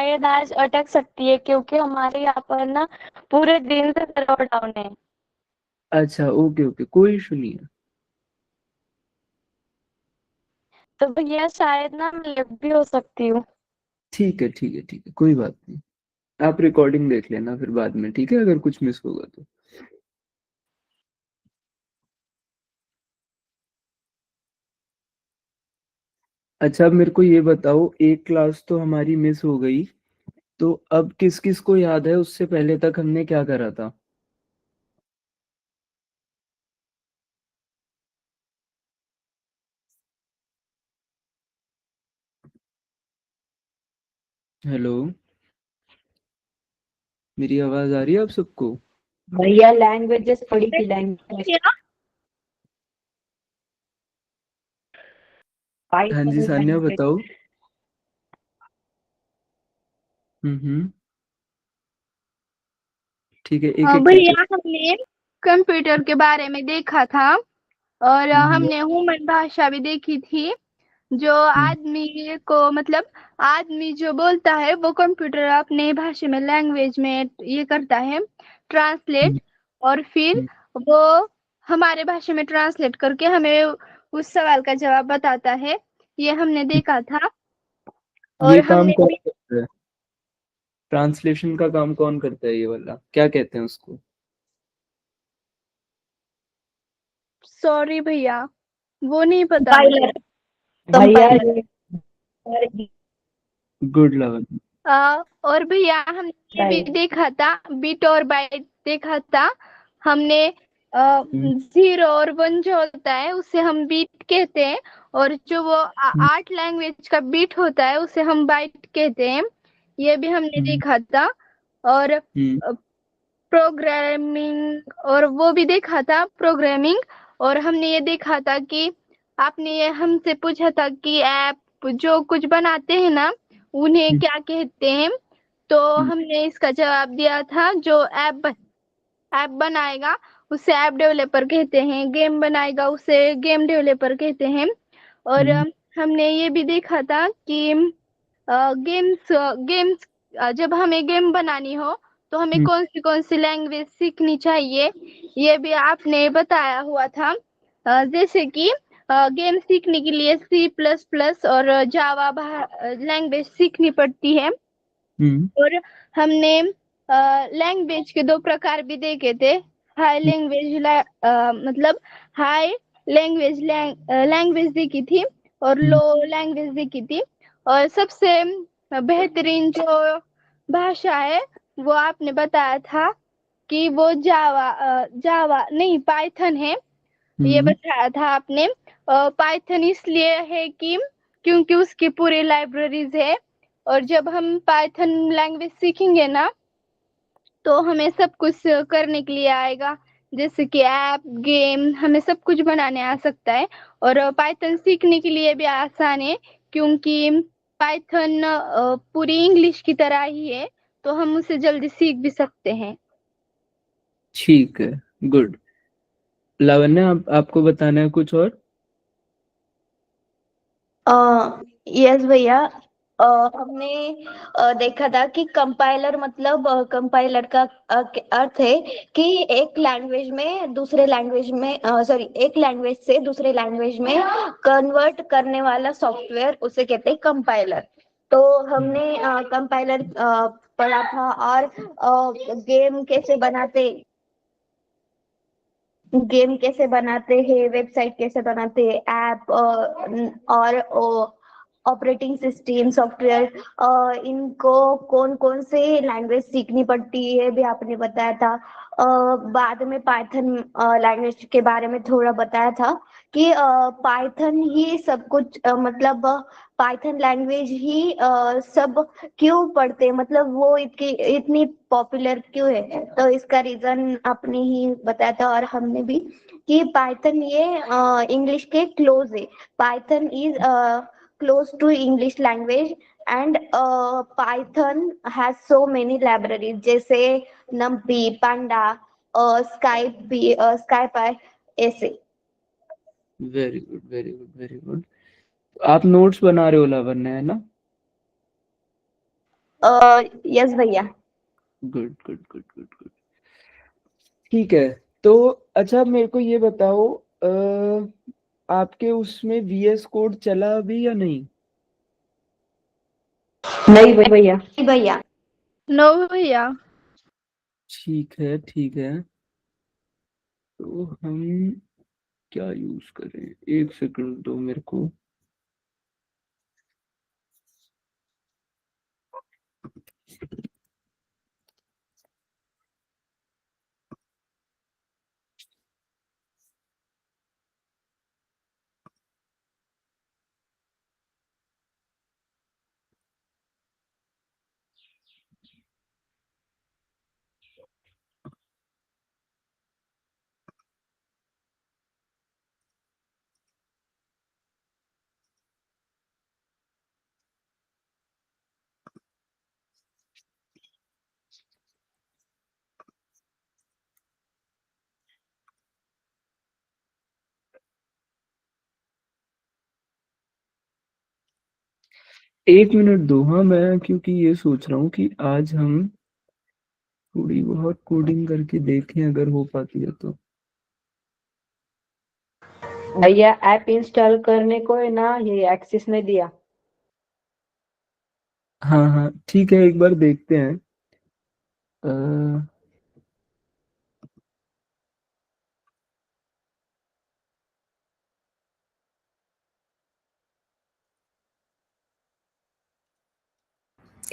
शायद आज अटक सकती है क्योंकि हमारे यहाँ पर ना पूरे दिन से सर्वर डाउन है। अच्छा, ओके ओके, कोई इशू नहीं है। तो भैया शायद ना मैं लेट भी हो सकती हूँ। ठीक है ठीक है ठीक है, कोई बात नहीं। आप रिकॉर्डिंग देख लेना फिर बाद में, ठीक है, अगर कुछ मिस होगा तो। अच्छा, अब मेरे को ये बताओ, एक क्लास तो हमारी मिस हो गई, तो अब किस किस को याद है उससे पहले तक हमने क्या करा था? हेलो, मेरी आवाज आ रही है आप सबको? भैया लैंग्वेजेस पढ़ी थी, लैंग्वेज हाँ जी पाइथन सान्या, लैंग्वेज। बताओ। हम्म। ठीक है, एक एक करके। भैया हमने कंप्यूटर के बारे में देखा था और हम्म हमने ह्यूमन भाषा भी देखी थी। जो हम्म आदमी को मतलब आदमी जो बोलता है वो कंप्यूटर अपने भाषा में लैंग्वेज में ये करता है हम्म ट्रांसलेट, और फिर हम्म। वो हमारे भाषा में ट्रांसलेट करके हमें उस सवाल का जवाब बताता है। ये हमने देखा था। और ये काम हमने कौन करता है? ट्रांसलेशन का काम कौन करता है? ये वाला क्या कहते हैं उसको? सॉरी भैया, वो नहीं पता मुझे। कंपाइलर भैया कंपाइलर। गुड लवन। और भैया हमने ये भी देखा था, बिट और बाइट देखा था हमने। हम्म 0 और 1 जो होता है उसे हम बीट कहते हैं, और जो वो 8 लैंग्वेज का बीट होता है उसे हम बाइट कहते हैं। ये भी हमने हम्म देखा था। और हम्म प्रोग्रामिंग और वो भी देखा था, प्रोग्रामिंग। और हमने ये देखा था कि आपने ये हमसे पूछा था कि ऐप जो कुछ बनाते हैं ना उन्हें हम्म क्या कहते हैं। तो हम्म हमने इसका जवाब दिया था, जो ऐप बनाएगा उसे ऐप डेवलपर कहते हैं, गेम बनाएगा उसे गेम डेवलपर कहते हैं। और हम्म हमने ये भी देखा था कि गेम्स गेम्स जब हमें गेम बनानी हो तो हमें हम्म। कौन सी लैंग्वेज सीखनी चाहिए, ये भी आपने बताया हुआ था। जैसे कि गेम सीखने के लिए C++ और जावा लैंग्वेज सीखनी पड़ती है। हम्म और हमने लैंग्वेज के 2 प्रकार भी देखे थे। हाई लैंग्वेज मतलब हाई लैंग्वेज देखी थी और हम्म लो लैंग्वेज देखी थी। और सबसे बेहतरीन जो भाषा है वो आपने बताया था कि वो जावा नहीं पाइथन है। ये हम्म। बताया था आपने। पाइथन इसलिए है कि क्योंकि उसकी पूरी लाइब्रेरीज है, और जब हम पाइथन लैंग्वेज सीखेंगे ना तो हमें सब कुछ करने के लिए आएगा, जैसे कि ऐप गेम हमें सब कुछ बनाने आ सकता है। और पाइथन सीखने के लिए भी आसान है क्योंकि पाइथन पूरी इंग्लिश की तरह ही है, तो हम उसे जल्दी सीख भी सकते हैं। ठीक है, गुड। लावण्य, आपको बताना है कुछ और? यस भैया। हमने देखा था कि कंपाइलर मतलब कंपाइलर का अर्थ है कि एक लैंग्वेज में दूसरे लैंग्वेज में सॉरी एक लैंग्वेज से दूसरे लैंग्वेज में कन्वर्ट करने वाला सॉफ्टवेयर उसे कहते हैं कंपाइलर। तो हमने कंपाइलर पढ़ा था। और गेम कैसे बनाते हैं, वेबसाइट कैसे बनाते हैं, ऐप और ऑपरेटिंग सिस्टम सॉफ्टवेयर, इनको कौन कौन से लैंग्वेज सीखनी पड़ती है भी आपने बताया था। बाद में पाइथन लैंग्वेज के बारे में थोड़ा बताया था कि पाइथन ही सब कुछ मतलब पाइथन लैंग्वेज ही सब क्यों पढ़ते हैं, मतलब वो इतनी पॉपुलर क्यों है। तो इसका रीजन आपने ही बताया था और हमने भी कि पाइथन ये इंग्लिश के क्लोज है। Python is close to English language and Python has so many libraries जैसे नम्पी पांडा स्काईपाई ऐसे। Very good very good very good. आप नोट्स बना रहे हो लावण्य, है ना? यस भैया। Good good good good good. ठीक है। तो अच्छा मेरे को ये बताओ, आपके उसमें VS कोड चला अभी या नहीं? नहीं भैया। नहीं भैया। नो भैया। ठीक है ठीक है। तो हम क्या यूज करें, एक सेकंड दो मेरे को। एक मिनट दो, हाँ मैं क्योंकि ये सोच रहा हूँ कि आज हम थोड़ी बहुत कोडिंग करके देखें अगर हो पाती है तो। भैया ऐप इंस्टॉल करने को है ना, ये एक्सेस नहीं दिया। हाँ हाँ ठीक है, एक बार देखते हैं। अ,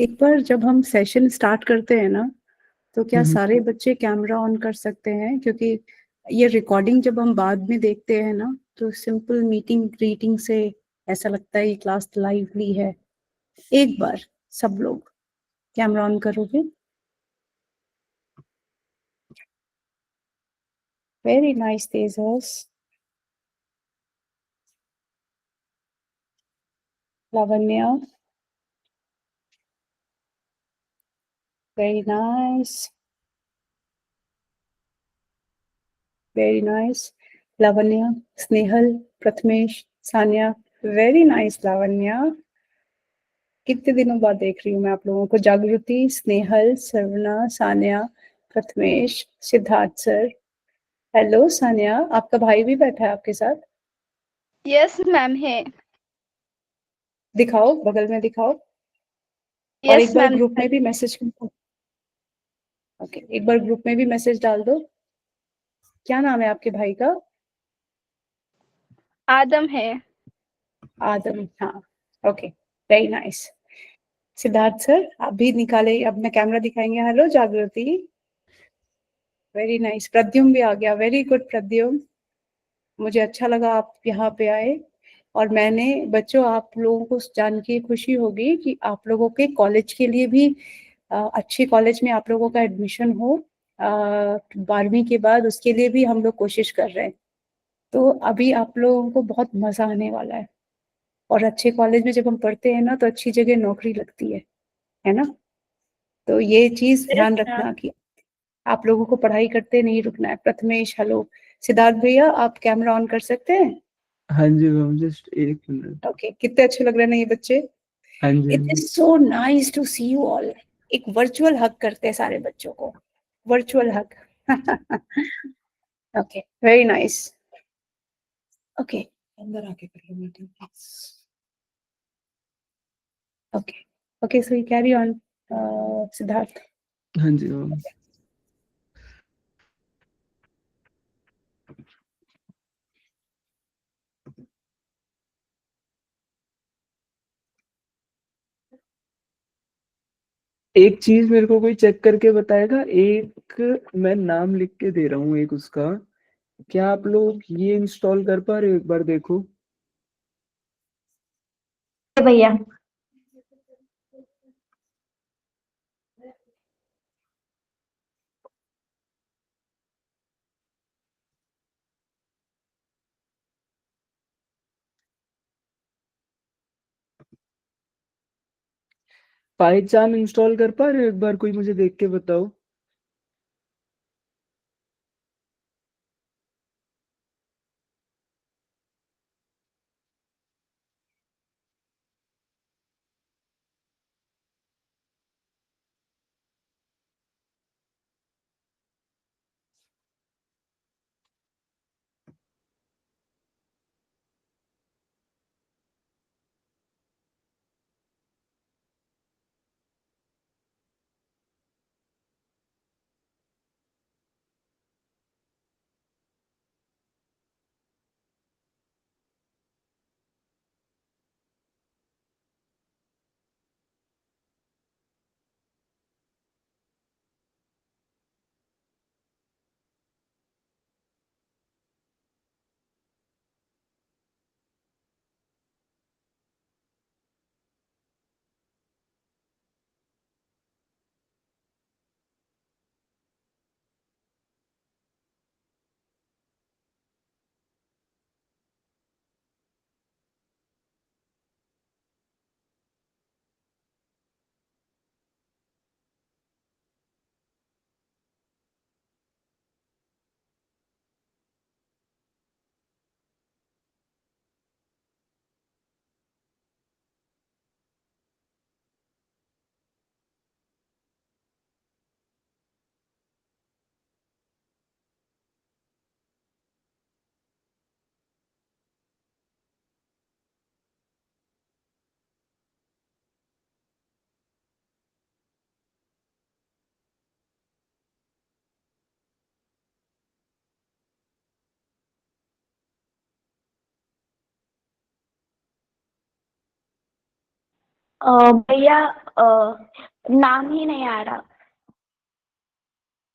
एक बार जब हम सेशन स्टार्ट करते हैं ना, तो क्या हम्म, सारे बच्चे कैमरा ऑन कर सकते हैं? क्योंकि ये रिकॉर्डिंग जब हम बाद में देखते हैं ना, तो सिंपल मीटिंग ग्रीटिंग से ऐसा लगता है ये क्लास लाइवली है। एक बार सब लोग कैमरा ऑन करोगे? Very nice Tejas, Lavanya, very nice, very nice Lavanya, Snehal, Prathamesh, Sanya, very nice Lavanya. कितने दिनों बाद देख रही हूँ मैं आप लोगों को। जागृति, स्नेहल, सर्वना, सान्या, प्रथमेश, सिद्धार्थ सर। हेलो सान्या, आपका भाई भी बैठा है आपके साथ? यस मैम है। दिखाओ, बगल में दिखाओ। और यस एक बार मैम। ग्रुप में भी मैसेज, ओके, एक बार ग्रुप में भी मैसेज डाल दो। क्या नाम है आपके भाई का? आदम है। आदम, हाँ, okay, very nice. Siddharth sir आप भी निकाले, अपना कैमरा दिखाएंगे। हेलो जागृति, वेरी नाइस। प्रद्युम भी आ गया, वेरी गुड प्रद्युम, मुझे अच्छा लगा आप यहाँ पे आए। और मैंने बच्चों, आप लोगों को जान के खुशी होगी कि आप लोगों के कॉलेज के लिए भी अच्छे कॉलेज में आप लोगों का एडमिशन हो 12वीं के बाद, उसके लिए भी हम लोग कोशिश कर रहे हैं। तो अभी आप लोगों को बहुत मजा आने वाला है। और अच्छे कॉलेज में जब हम पढ़ते हैं ना, तो अच्छी जगह नौकरी लगती है ना? तो ये चीज यस ध्यान मैम। रखना कि आप लोगों को पढ़ाई करते नहीं रुकना है। प्रथमेश, हेलो। सिद्धार्थ भैया आप कैमरा ऑन कर सकते हैं? हाँ जी मैम, जस्ट एक मिनट। ओके, कितने अच्छे लग रहे हैं ना ये बच्चे। हाँ जी हाँ इट इज जी। So nice to see you all. एक वर्चुअल हग करते हैं सारे बच्चों को, virtual hug. Okay, very nice. Okay, अंदर आके कर लो meeting please. Okay, okay, so you carry on Siddharth. हाँ जी मैम। एक चीज मेरे को कोई चेक करके बताएगा, एक मैं नाम लिख के दे रहा हूँ एक उसका, क्या आप लोग ये इंस्टॉल कर पा रहे हो, एक बार देखो। भैया। पाईचान इंस्टॉल कर पा रहे हो, एक बार कोई मुझे देख के बताओ। भैया नाम ही नहीं आ रहा।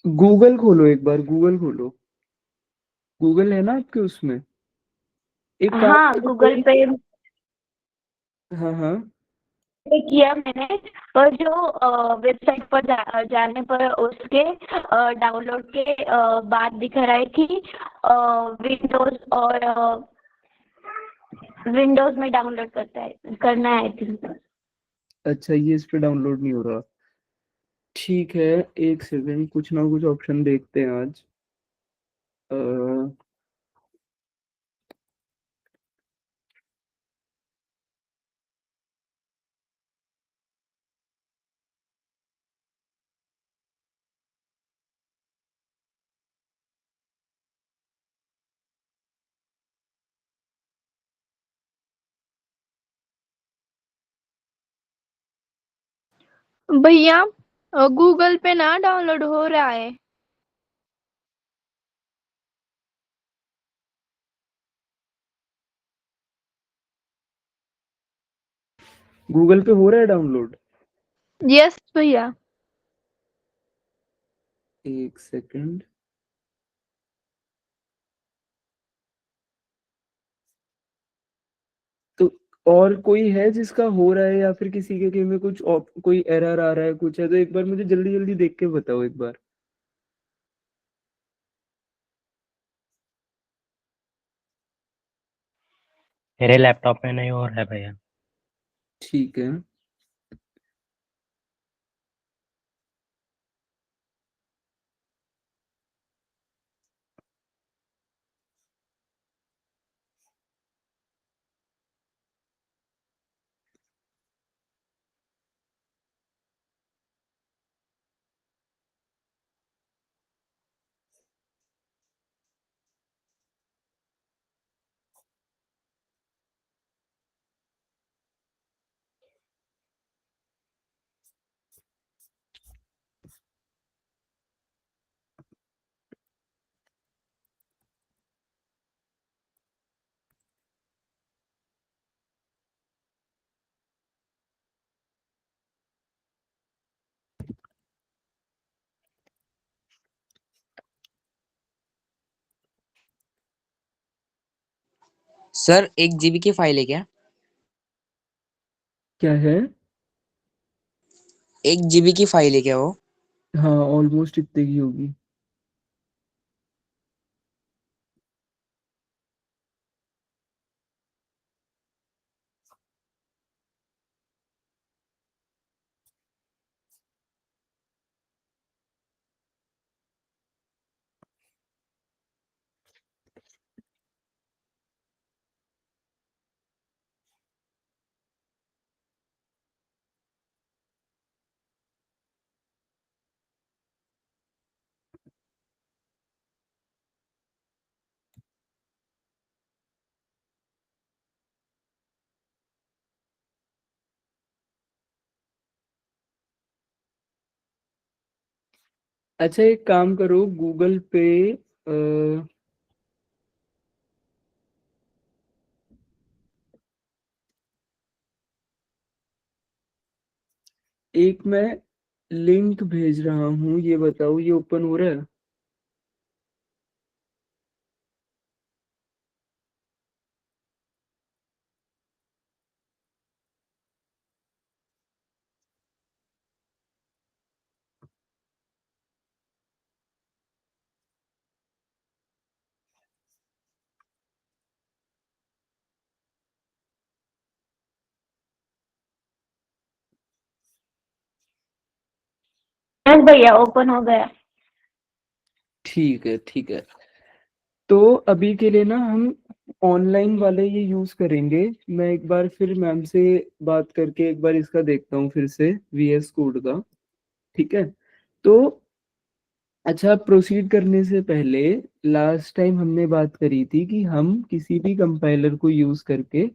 गूगल खोलो, एक बार गूगल खोलो। गूगल है ना आपके उसमें? एक काम हाँ करो गूगल कोई। पे हाँ हाँ। किया मैंने, पर जो वेबसाइट पर जाने पर उसके डाउनलोड के बाद दिख रहा है कि विंडोज और विंडोज में डाउनलोड करना है आई थिंक। अच्छा, ये इस पे डाउनलोड नहीं हो रहा। ठीक है, एक सेकंड, कुछ ना कुछ ऑप्शन देखते हैं आज। अ, भैया गूगल पे ना डाउनलोड हो रहा है। गूगल पे हो रहा है डाउनलोड। यस भैया। एक सेकंड। तो और कोई है जिसका हो रहा है, या फिर किसी के में कुछ कोई एरर आ रहा है, कुछ है तो एक बार मुझे जल्दी जल्दी देख के बताओ एक बार। मेरे लैपटॉप में नहीं हो रहा है भैया। ठीक है। सर 1 GB की फाइल है क्या? क्या है? 1 GB की फाइल है क्या वो? हाँ, ऑलमोस्ट इतने की होगी। अच्छा, एक काम करो गूगल पे। अ, एक मैं लिंक भेज रहा हूँ, ये बताओ ये ओपन हो रहा है? यस भैया ओपन हो गया। ठीक है, ठीक है। तो अभी के लिए ना हम ऑनलाइन वाले ये यूज करेंगे। मैं एक बार फिर मैम से बात करके एक बार इसका देखता हूँ फिर से, VS कोड का। ठीक है। तो अच्छा, प्रोसीड करने से पहले लास्ट टाइम हमने बात करी थी कि हम किसी भी कंपाइलर को यूज करके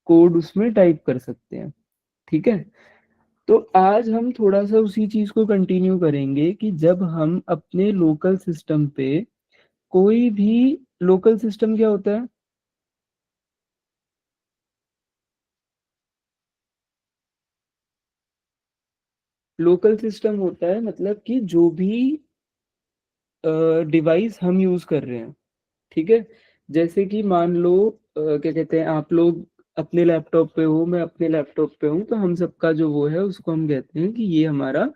कोड उसमें टाइप कर सकते हैं। ठीक है। तो आज हम थोड़ा सा उसी चीज को कंटिन्यू करेंगे कि जब हम अपने लोकल सिस्टम पे कोई भी, लोकल सिस्टम क्या होता है? लोकल सिस्टम होता है मतलब कि जो भी डिवाइस हम यूज कर रहे हैं, ठीक है। जैसे कि मान लो क्या कहते हैं, आप लोग अपने लैपटॉप पे हो, मैं अपने लैपटॉप पे हूँ, तो हम सबका जो वो है उसको हम कहते हैं कि ये हमारा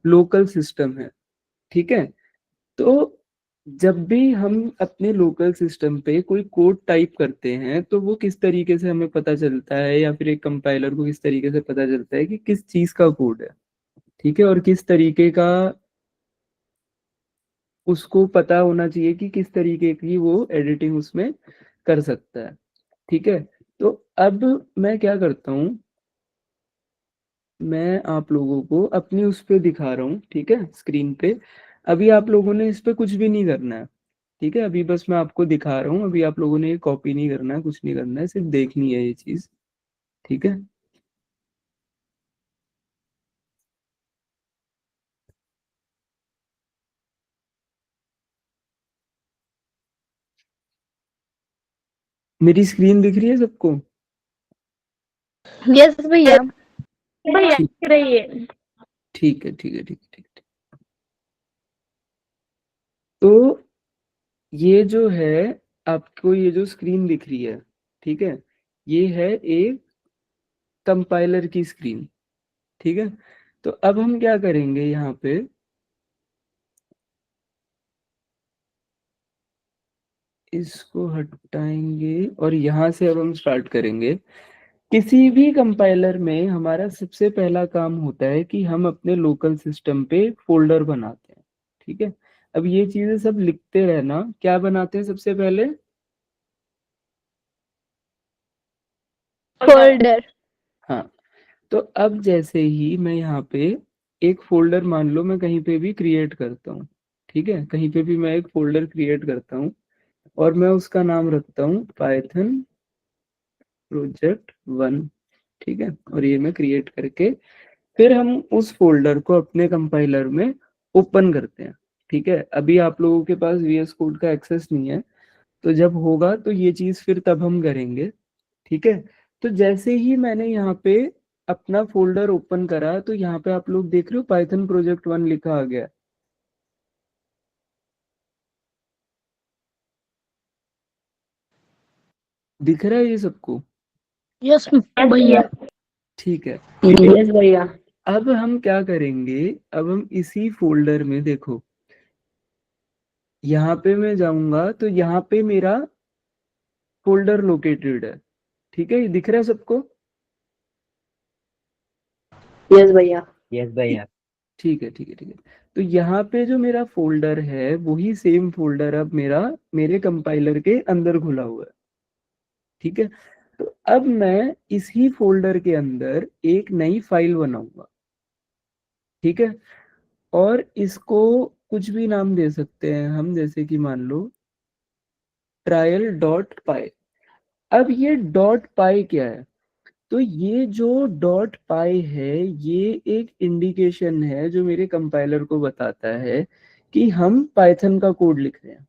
लोकल सिस्टम है, ठीक है। तो जब भी हम अपने लोकल सिस्टम पे कोई कोड टाइप करते हैं तो वो किस तरीके से हमें पता चलता है, या फिर एक कंपाइलर को किस तरीके से पता चलता है कि किस चीज का कोड है, ठीक है, और किस तरीके का उसको पता होना चाहिए कि किस तरीके की वो एडिटिंग उसमें कर सकता है, ठीक है। तो अब मैं क्या करता हूँ, मैं आप लोगों को अपनी उस पे दिखा रहा हूँ, ठीक है, स्क्रीन पे। अभी आप लोगों ने इस पे कुछ भी नहीं करना है, ठीक है। अभी बस मैं आपको दिखा रहा हूँ, अभी आप लोगों ने ये कॉपी नहीं करना है, कुछ नहीं करना है, सिर्फ देखनी है ये चीज, ठीक है। मेरी स्क्रीन दिख रही है सबको? यस भैया। ठीक रही है। ठीक है, ठीक है, ठीक है, ठीक है। तो ये जो है, आपको ये जो स्क्रीन दिख रही है, ठीक है, ये है एक कंपाइलर की स्क्रीन, ठीक है। तो अब हम क्या करेंगे, यहाँ पे इसको हटाएंगे और यहाँ से अब हम स्टार्ट करेंगे। किसी भी कंपाइलर में हमारा सबसे पहला काम होता है कि हम अपने लोकल सिस्टम पे फोल्डर बनाते हैं, ठीक है। अब ये चीजें सब लिखते रहना, क्या बनाते हैं सबसे पहले? फोल्डर। हाँ। तो अब जैसे ही मैं यहाँ पे एक फोल्डर, मान लो मैं कहीं पे भी क्रिएट करता हूँ, ठीक है, कहीं पे भी मैं एक फोल्डर क्रिएट करता हूँ और मैं उसका नाम रखता हूँ पाइथन प्रोजेक्ट 1, ठीक है, और ये मैं क्रिएट करके फिर हम उस फोल्डर को अपने कंपाइलर में ओपन करते हैं, ठीक है। अभी आप लोगों के पास VS कोड का एक्सेस नहीं है, तो जब होगा तो ये चीज फिर तब हम करेंगे, ठीक है। तो जैसे ही मैंने यहाँ पे अपना फोल्डर ओपन करा तो यहाँ पे आप लोग देख रहे हो पाइथन प्रोजेक्ट 1 लिखा आ गया, दिख रहा है ये सबको? यस भैया। ठीक है। यस भैया। अब हम क्या करेंगे, अब हम इसी फोल्डर में देखो, यहाँ पे मैं जाऊंगा तो यहाँ पे मेरा फोल्डर लोकेटेड है, ठीक है, ये दिख रहा है सबको? यस भैया। यस भैया। ठीक है, ठीक है, ठीक है। तो यहाँ पे जो मेरा फोल्डर है वही सेम फोल्डर अब मेरा मेरे कंपाइलर के अंदर खुला हुआ है, ठीक है। तो अब मैं इसी फोल्डर के अंदर एक नई फाइल बनाऊंगा, ठीक है, और इसको कुछ भी नाम दे सकते हैं हम, जैसे कि मान लो ट्रायल डॉट पाई। अब ये डॉट पाई क्या है? तो ये जो डॉट पाई है ये एक इंडिकेशन है जो मेरे कंपाइलर को बताता है कि हम पाइथन का कोड लिख रहे हैं,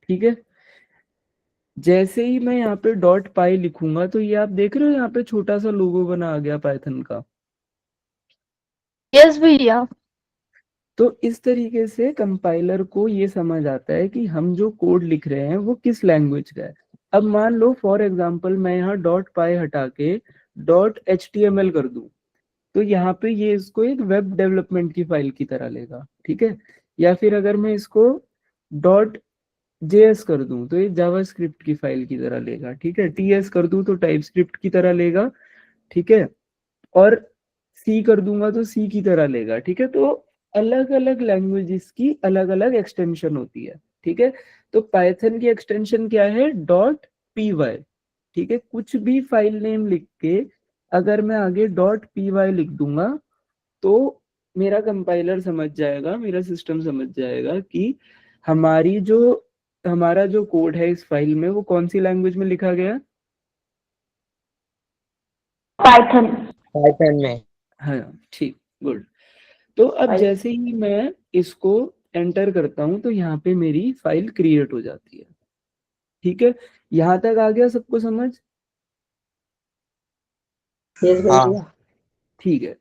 ठीक है। जैसे ही मैं यहाँ पे डॉट पाई लिखूंगा तो ये आप देख रहे हो यहाँ पे छोटा सा लोगो बना आ गया पाइथन का। यस भैया। तो इस तरीके से कंपाइलर को ये समझ आता है कि हम जो कोड लिख रहे हैं वो किस लैंग्वेज का है। अब मान लो फॉर एग्जांपल मैं यहाँ डॉट पाई हटा के डॉट HTML कर दूं, तो यहाँ पे ये इसको एक वेब डेवलपमेंट की फाइल की तरह लेगा, ठीक है। या फिर अगर मैं इसको डॉट JS कर दूं तो ये जावास्क्रिप्ट की फाइल की तरह लेगा, ठीक है। TS कर दूं तो टाइपस्क्रिप्ट की तरह लेगा, ठीक है। और सी कर दूंगा तो सी की तरह लेगा, ठीक है। तो अलग अलग लैंग्वेजेस की अलग अलग एक्सटेंशन होती है, ठीक है। तो पाइथन की एक्सटेंशन क्या है? डॉट py, ठीक है। कुछ भी फाइल नेम लिख के अगर मैं आगे डॉट py लिख दूंगा तो मेरा कंपाइलर समझ जाएगा, मेरा सिस्टम समझ जाएगा कि हमारी जो हमारा जो कोड है इस फाइल में वो कौन सी लैंग्वेज में लिखा गया? पाइथन। पाइथन में। हाँ, ठीक, गुड। तो अब जैसे ही मैं इसको एंटर करता हूं तो यहाँ पे मेरी फाइल क्रिएट हो जाती है, ठीक है। यहाँ तक आ गया सबको समझ? यस हाँ। भैया। ठीक है।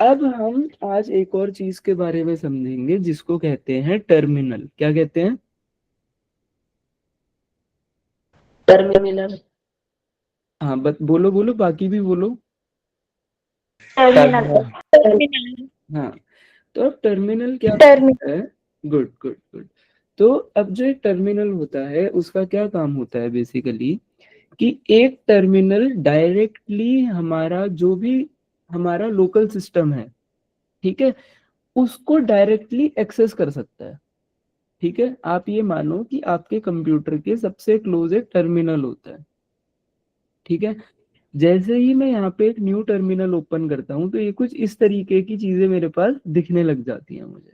अब हम आज एक और चीज के बारे में समझेंगे जिसको कहते हैं टर्मिनल। क्या कहते हैं? टर्मिनल। हाँ बोलो बोलो, बाकी भी बोलो। टर्मिनल। हाँ, तो अब टर्मिनल क्या टर्मिनल। है? Good good good. तो अब जो एक टर्मिनल होता है उसका क्या काम होता है बेसिकली, कि एक टर्मिनल डायरेक्टली हमारा जो भी हमारा लोकल सिस्टम है, ठीक है, उसको डायरेक्टली एक्सेस कर सकता है। ठीक है, आप ये मानो कि आपके कंप्यूटर के सबसे क्लोज एक टर्मिनल होता है। ठीक है, जैसे ही मैं यहाँ पे एक न्यू टर्मिनल ओपन करता हूँ तो ये कुछ इस तरीके की चीजें मेरे पास दिखने लग जाती हैं मुझे।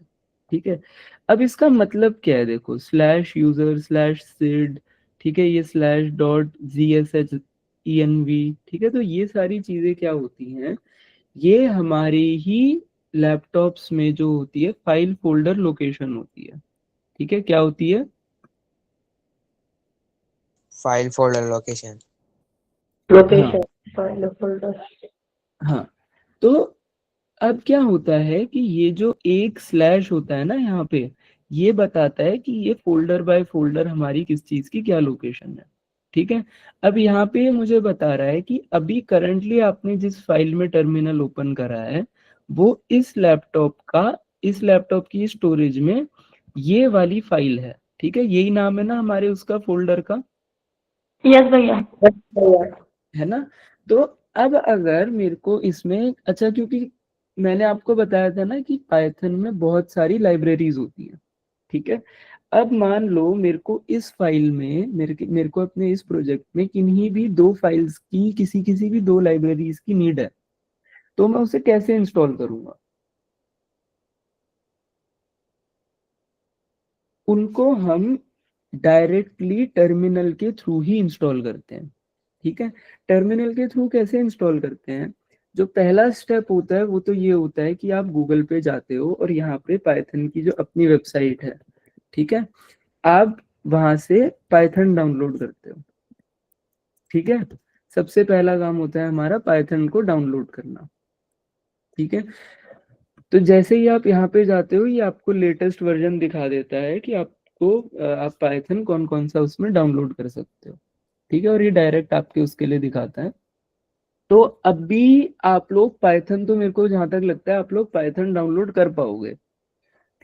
ठीक है, अब इसका मतलब क्या है? देखो, स्लैश यूजर स्लैश सिड, ठीक है, ये स्लैश डॉट ZSHENV, ठीक है, तो ये सारी चीजें क्या होती हैं, ये हमारी ही लैपटॉप्स में जो होती है फाइल फोल्डर लोकेशन होती है। ठीक है, क्या होती है? File folder location. Location file folder. हाँ, तो अब क्या होता है कि ये जो एक स्लैश होता है ना यहाँ पे, ये बताता है कि ये फोल्डर बाय फोल्डर हमारी किस चीज की क्या लोकेशन है। ठीक है, अब यहाँ पे ये मुझे बता रहा है कि अभी करंटली आपने जिस फाइल में टर्मिनल ओपन करा है वो इस लैपटॉप की स्टोरेज में ये वाली फाइल है। ठीक है, यही नाम है ना हमारे उसका फोल्डर का, यस भैया। है ना? तो अब अगर मेरे को इसमें, अच्छा, क्योंकि मैंने आपको बताया था ना कि पाइथन में बहुत सारी लाइब्रेरीज होती हैं। ठीक है, अब मान लो मेरे को इस फाइल में मेरे को अपने इस प्रोजेक्ट में किन्हीं भी दो फाइल्स की किसी किसी भी दो लाइब्रेरीज की नीड है, तो मैं उसे कैसे इंस्टॉल करूंगा? उनको हम डायरेक्टली टर्मिनल के थ्रू ही इंस्टॉल करते हैं। ठीक है, टर्मिनल के थ्रू कैसे इंस्टॉल करते हैं? जो पहला स्टेप होता है वो तो ये होता है कि आप गूगल पे जाते हो और यहाँ पे पाइथन की जो अपनी वेबसाइट है, ठीक है, आप वहां से पाइथन डाउनलोड करते हो। ठीक है, सबसे पहला काम होता है हमारा पाइथन को डाउनलोड करना। ठीक है, तो जैसे ही आप यहाँ पे जाते हो ये आपको लेटेस्ट वर्जन दिखा देता है कि आप पाइथन कौन कौन सा उसमें डाउनलोड कर सकते हो। ठीक है, और ये डायरेक्ट आपके उसके लिए दिखाता है। तो अभी आप लोग पाइथन, तो मेरे को जहां तक लगता है आप लोग पाइथन डाउनलोड कर पाओगे।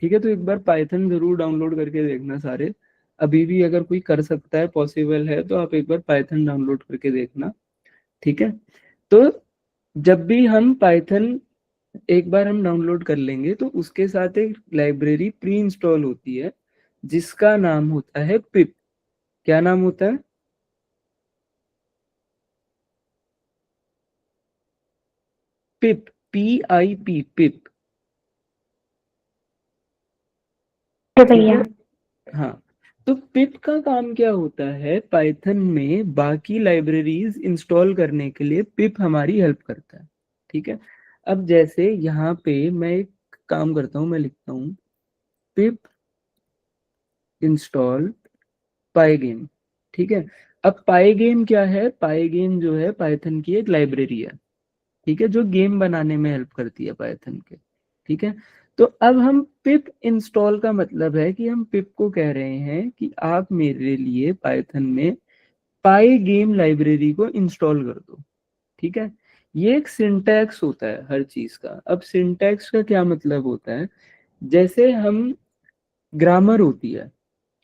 ठीक है, तो एक बार पाइथन जरूर डाउनलोड करके देखना सारे। अभी भी अगर कोई कर सकता है, पॉसिबल है, तो आप एक बार पाइथन डाउनलोड करके देखना। ठीक है, तो जब भी हम पाइथन एक बार हम डाउनलोड कर लेंगे तो उसके साथ एक लाइब्रेरी प्री इंस्टॉल होती है जिसका नाम होता है पिप। क्या नाम होता है? पिप, PIP, पिप। ठीक भैया। है, हाँ, तो पिप का काम क्या होता है? पाइथन में बाकी लाइब्रेरीज इंस्टॉल करने के लिए पिप हमारी हेल्प करता है। ठीक है, अब जैसे यहाँ पे मैं एक काम करता हूँ, मैं लिखता हूँ पिप इंस्टॉल पाइगेम। ठीक है, अब पाइगेम क्या है? पाइगेम जो है पाइथन की एक लाइब्रेरी है, ठीक है, जो गेम बनाने में हेल्प करती है पाइथन के। ठीक है, तो अब हम पिप इंस्टॉल का मतलब है कि हम पिप को कह रहे हैं कि आप मेरे लिए पाइथन में पाई गेम लाइब्रेरी को इंस्टॉल कर दो। ठीक है, ये एक सिंटैक्स होता है हर चीज का। अब सिंटैक्स का क्या मतलब होता है? जैसे हम ग्रामर होती है,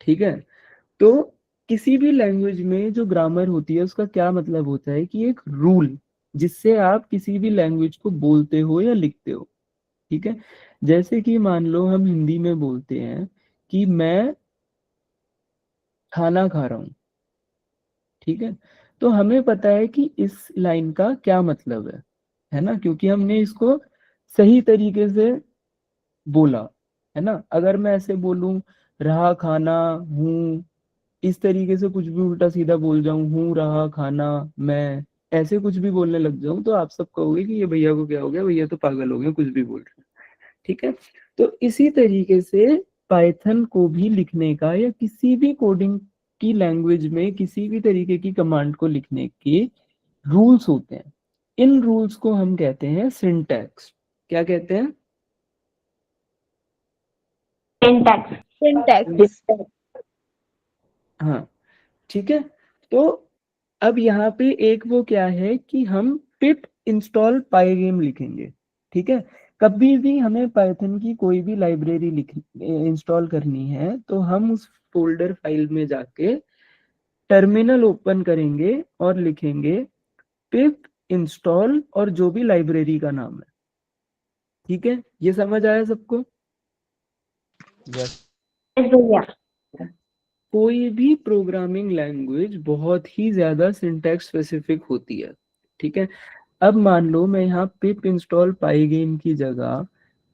ठीक है, तो किसी भी लैंग्वेज में जो ग्रामर होती है उसका क्या मतलब होता है कि एक रूल जिससे आप किसी भी लैंग्वेज को बोलते हो या लिखते हो। ठीक है, जैसे कि मान लो हम हिंदी में बोलते हैं कि मैं खाना खा रहा हूँ। ठीक है, तो हमें पता है कि इस लाइन का क्या मतलब है ना, क्योंकि हमने इसको सही तरीके से बोला, है ना। अगर मैं ऐसे बोलूं रहा खाना हूँ, इस तरीके से कुछ भी उल्टा सीधा बोल जाऊं, हूँ रहा खाना मैं, ऐसे कुछ भी बोलने लग जाऊं, तो आप सब कहोगे कि ये भैया को क्या हो गया, भैया तो पागल हो गए, कुछ भी बोल रहे हैं। ठीक है, तो इसी तरीके से पाइथन को भी लिखने का या किसी भी कोडिंग की लैंग्वेज में किसी भी तरीके की कमांड को लिखने के रूल्स होते हैं। इन रूल्स को हम कहते हैं सिंटैक्स। क्या कहते हैं? Syntax. सिंटैक्स। हाँ, ठीक है। तो अब यहाँ पे एक वो क्या है कि हम पिप इंस्टॉल पाइगेम लिखेंगे, ठीक है। कभी भी हमें पाइथन की कोई भी लाइब्रेरी इंस्टॉल करनी है तो हम उस फोल्डर फाइल में जाके टर्मिनल ओपन करेंगे और लिखेंगे पिप इंस्टॉल और जो भी लाइब्रेरी का नाम है, ठीक है। ये समझ आया सबको? Yes. Yes, भैया. कोई भी प्रोग्रामिंग लैंग्वेज बहुत ही ज्यादा सिंटैक्स स्पेसिफिक होती है, ठीक है। अब मान लो मैं यहाँ पिप इंस्टॉल पाइगेम की जगह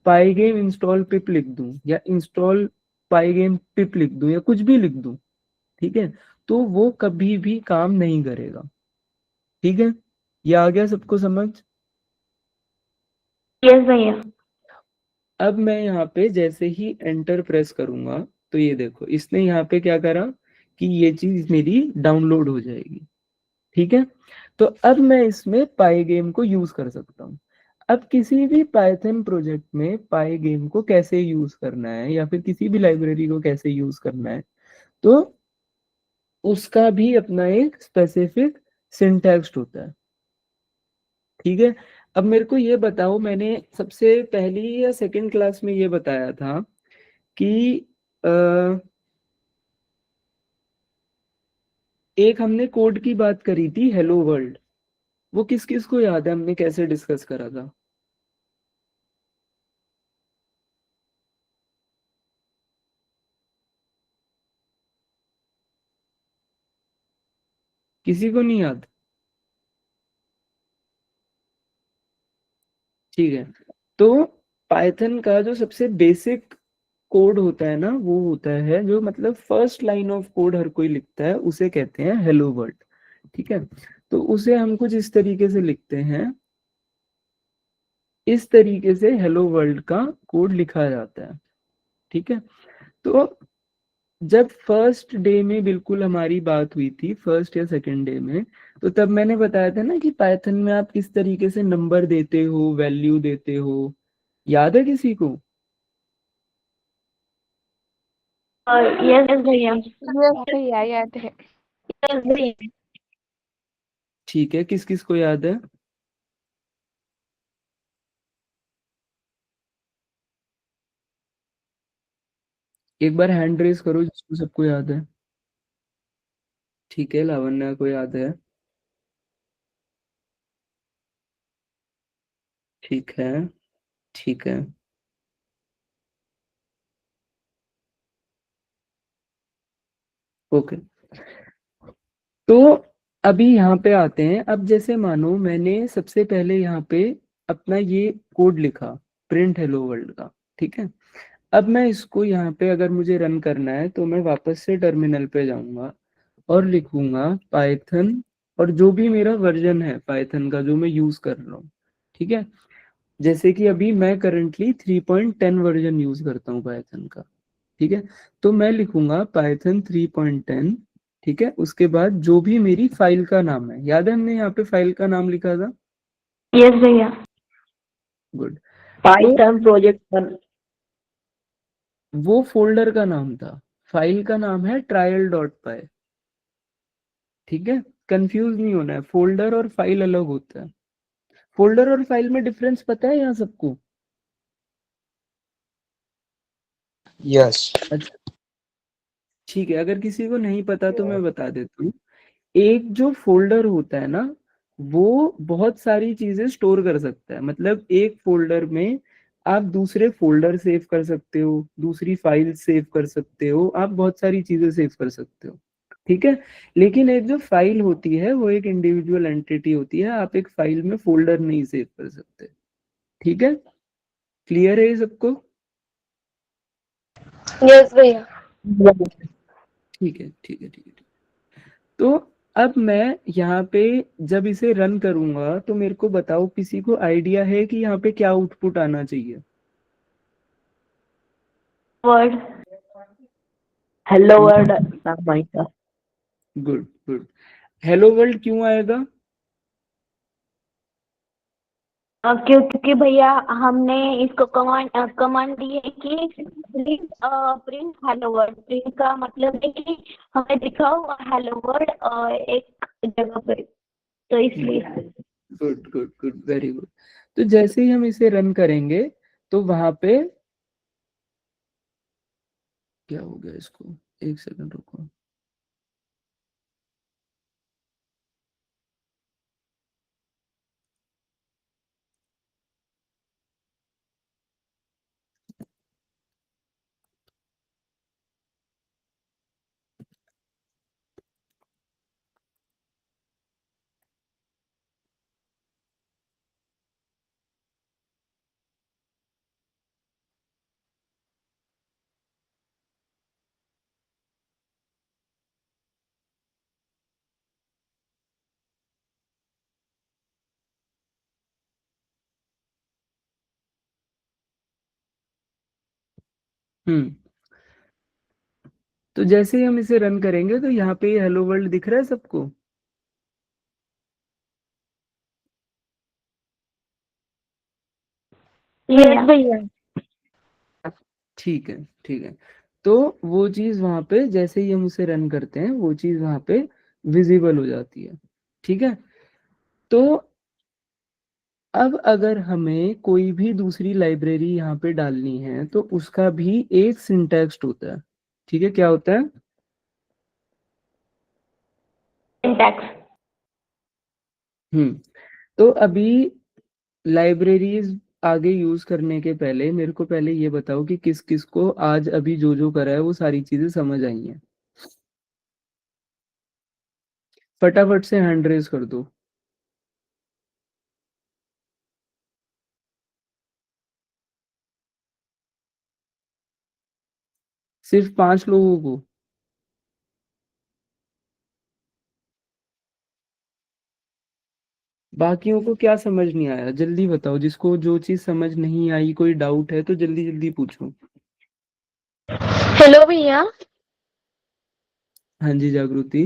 पाइगेम इंस्टॉल पिप लिख दूं या इंस्टॉल पाइगेम पिप लिख दूं या कुछ भी लिख दूं, ठीक है, तो वो कभी भी काम नहीं करेगा, ठीक है। ये आ गया सबको समझ? Yes, भैया. अब मैं यहाँ पे जैसे ही एंटर प्रेस करूंगा तो ये देखो इसने यहाँ पे क्या करा कि ये चीज मेरी डाउनलोड हो जाएगी, ठीक है। तो अब मैं इसमें पाइगेम को यूज कर सकता हूँ। अब किसी भी पाइथन प्रोजेक्ट में पाइगेम को कैसे यूज करना है या फिर किसी भी लाइब्रेरी को कैसे यूज करना है, तो उसका भी अपना एक स्पेसिफिक सिंटैक्स होता है, ठीक है। अब मेरे को ये बताओ, मैंने सबसे पहली या सेकंड क्लास में ये बताया था कि एक हमने कोड की बात करी थी हेलो वर्ल्ड, वो किस किस को याद है हमने कैसे डिस्कस करा था? किसी को नहीं याद? ठीक है। तो पाइथन का जो सबसे बेसिक कोड होता है ना, वो होता है जो मतलब फर्स्ट लाइन ऑफ कोड हर कोई लिखता है उसे कहते हैं हेलो वर्ल्ड, ठीक है। तो उसे हम कुछ इस तरीके से लिखते हैं, इस तरीके से हेलो वर्ल्ड का कोड लिखा जाता है, ठीक है। तो जब फर्स्ट डे में बिल्कुल हमारी बात हुई थी, फर्स्ट या सेकंड डे में, तो तब मैंने बताया था ना कि पाइथन में आप किस तरीके से नंबर देते हो, वैल्यू देते हो, याद है किसी को? Yes, भैया. यस भैया याद है। Yes, भैया. ठीक है, किस किस को याद है? एक बार हैंड रेस करो जिसको सबको याद है। ठीक है, लावण्या को याद है। ठीक है, ठीक है, ओके। तो अभी यहाँ पे आते हैं। अब जैसे मानो मैंने सबसे पहले यहाँ पे अपना ये कोड लिखा प्रिंट हेलो वर्ल्ड का, ठीक है। अब मैं इसको यहाँ पे अगर मुझे रन करना है तो मैं वापस से टर्मिनल पे जाऊंगा और लिखूंगा पाइथन और जो भी मेरा वर्जन है पाइथन का जो मैं यूज कर रहा हूँ, ठीक है। जैसे कि अभी मैं करंटली 3.10 वर्जन यूज करता हूँ पाइथन का, ठीक है। तो मैं लिखूंगा पाइथन 3.10, ठीक है। उसके बाद जो भी मेरी फाइल का नाम है, याद है हमने यहाँ पे फाइल का नाम लिखा था? Yes, भैया. गुड। पाइथन प्रोजेक्ट वो फोल्डर का नाम था, फाइल का नाम है trial.py, ठीक है। कंफ्यूज नहीं होना है, फोल्डर और फाइल अलग होता है। फोल्डर और फाइल में डिफरेंस पता है यहाँ सबको? Yes. अच्छा, ठीक है, अगर किसी को नहीं पता तो मैं बता देता हूँ। एक जो फोल्डर होता है ना, वो बहुत सारी चीजें स्टोर कर सकता है। मतलब एक फोल्डर में आप दूसरे फोल्डर सेव कर सकते हो, दूसरी फाइल सेव कर सकते हो, आप बहुत सारी चीजें सेव कर सकते हो, ठीक है। लेकिन एक जो फाइल होती है वो एक इंडिविजुअल एंटिटी होती है, आप एक फाइल में फोल्डर नहीं सेव कर सकते, ठीक है। क्लियर है ये सबको? Yes, भैया. ठीक है, ठीक है, ठीक है, ठीक है। तो अब मैं यहाँ पे जब इसे रन करूंगा तो मेरे को बताओ, किसी को आइडिया है कि यहाँ पे क्या आउटपुट आना चाहिए? Word. हेलो वर्ल्ड नाम आएगा। Good good. हेलो वर्ल्ड क्यों आएगा? क्योंकि भैया हमने इसको कमांड दी है कि please print hello world. Print का मतलब है कि हमें दिखाओ हेलो वर्ल्ड एक जगह पे, तो इसलिए। Good good good, very good. तो जैसे ही हम इसे रन करेंगे तो वहां पे क्या हो गया, इसको एक सेकंड रुको। हम्म। तो जैसे ही हम इसे रन करेंगे तो यहाँ पे हेलो वर्ल्ड दिख रहा है सबको? यस भैया। ठीक है, ठीक है। तो वो चीज वहां पे जैसे ही हम उसे रन करते हैं वो चीज वहां पे विजिबल हो जाती है। ठीक है। तो अब अगर हमें कोई भी दूसरी लाइब्रेरी यहाँ पे डालनी है तो उसका भी एक सिंटैक्स होता है। ठीक है, क्या होता है? सिंटैक्स। हम्म। तो अभी लाइब्रेरीज आगे यूज करने के पहले मेरे को पहले ये बताओ कि किस किस को आज अभी जो जो करा है वो सारी चीजें समझ आई हैं। फटाफट से हैंड रेज कर दो। सिर्फ 5 लोगों को? बाकियों को क्या समझ नहीं आया, जल्दी बताओ। जिसको जो चीज समझ नहीं आई, कोई डाउट है तो जल्दी जल्दी पूछो। हेलो भैया। हाँ जी जागृति।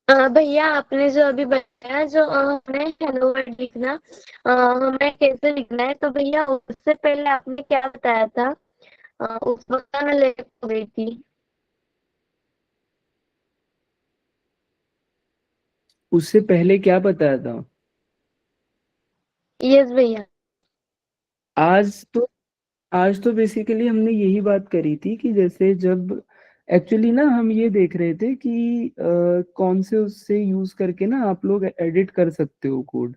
भैया आपने जो अभी बताया जो हमें हेलो वर्ल्ड लिखना हमें कैसे लिखना है, तो भैया उससे पहले आपने क्या बताया था? उस वक्त मैं लेट हो गई थी। उससे पहले क्या बताया था? यस भैया। आज तो आज तो बेसिकली हमने यही बात करी थी कि जैसे जब एक्चुअली ना हम ये देख रहे थे कि कौन से उससे यूज करके ना आप लोग एडिट कर सकते हो कोड।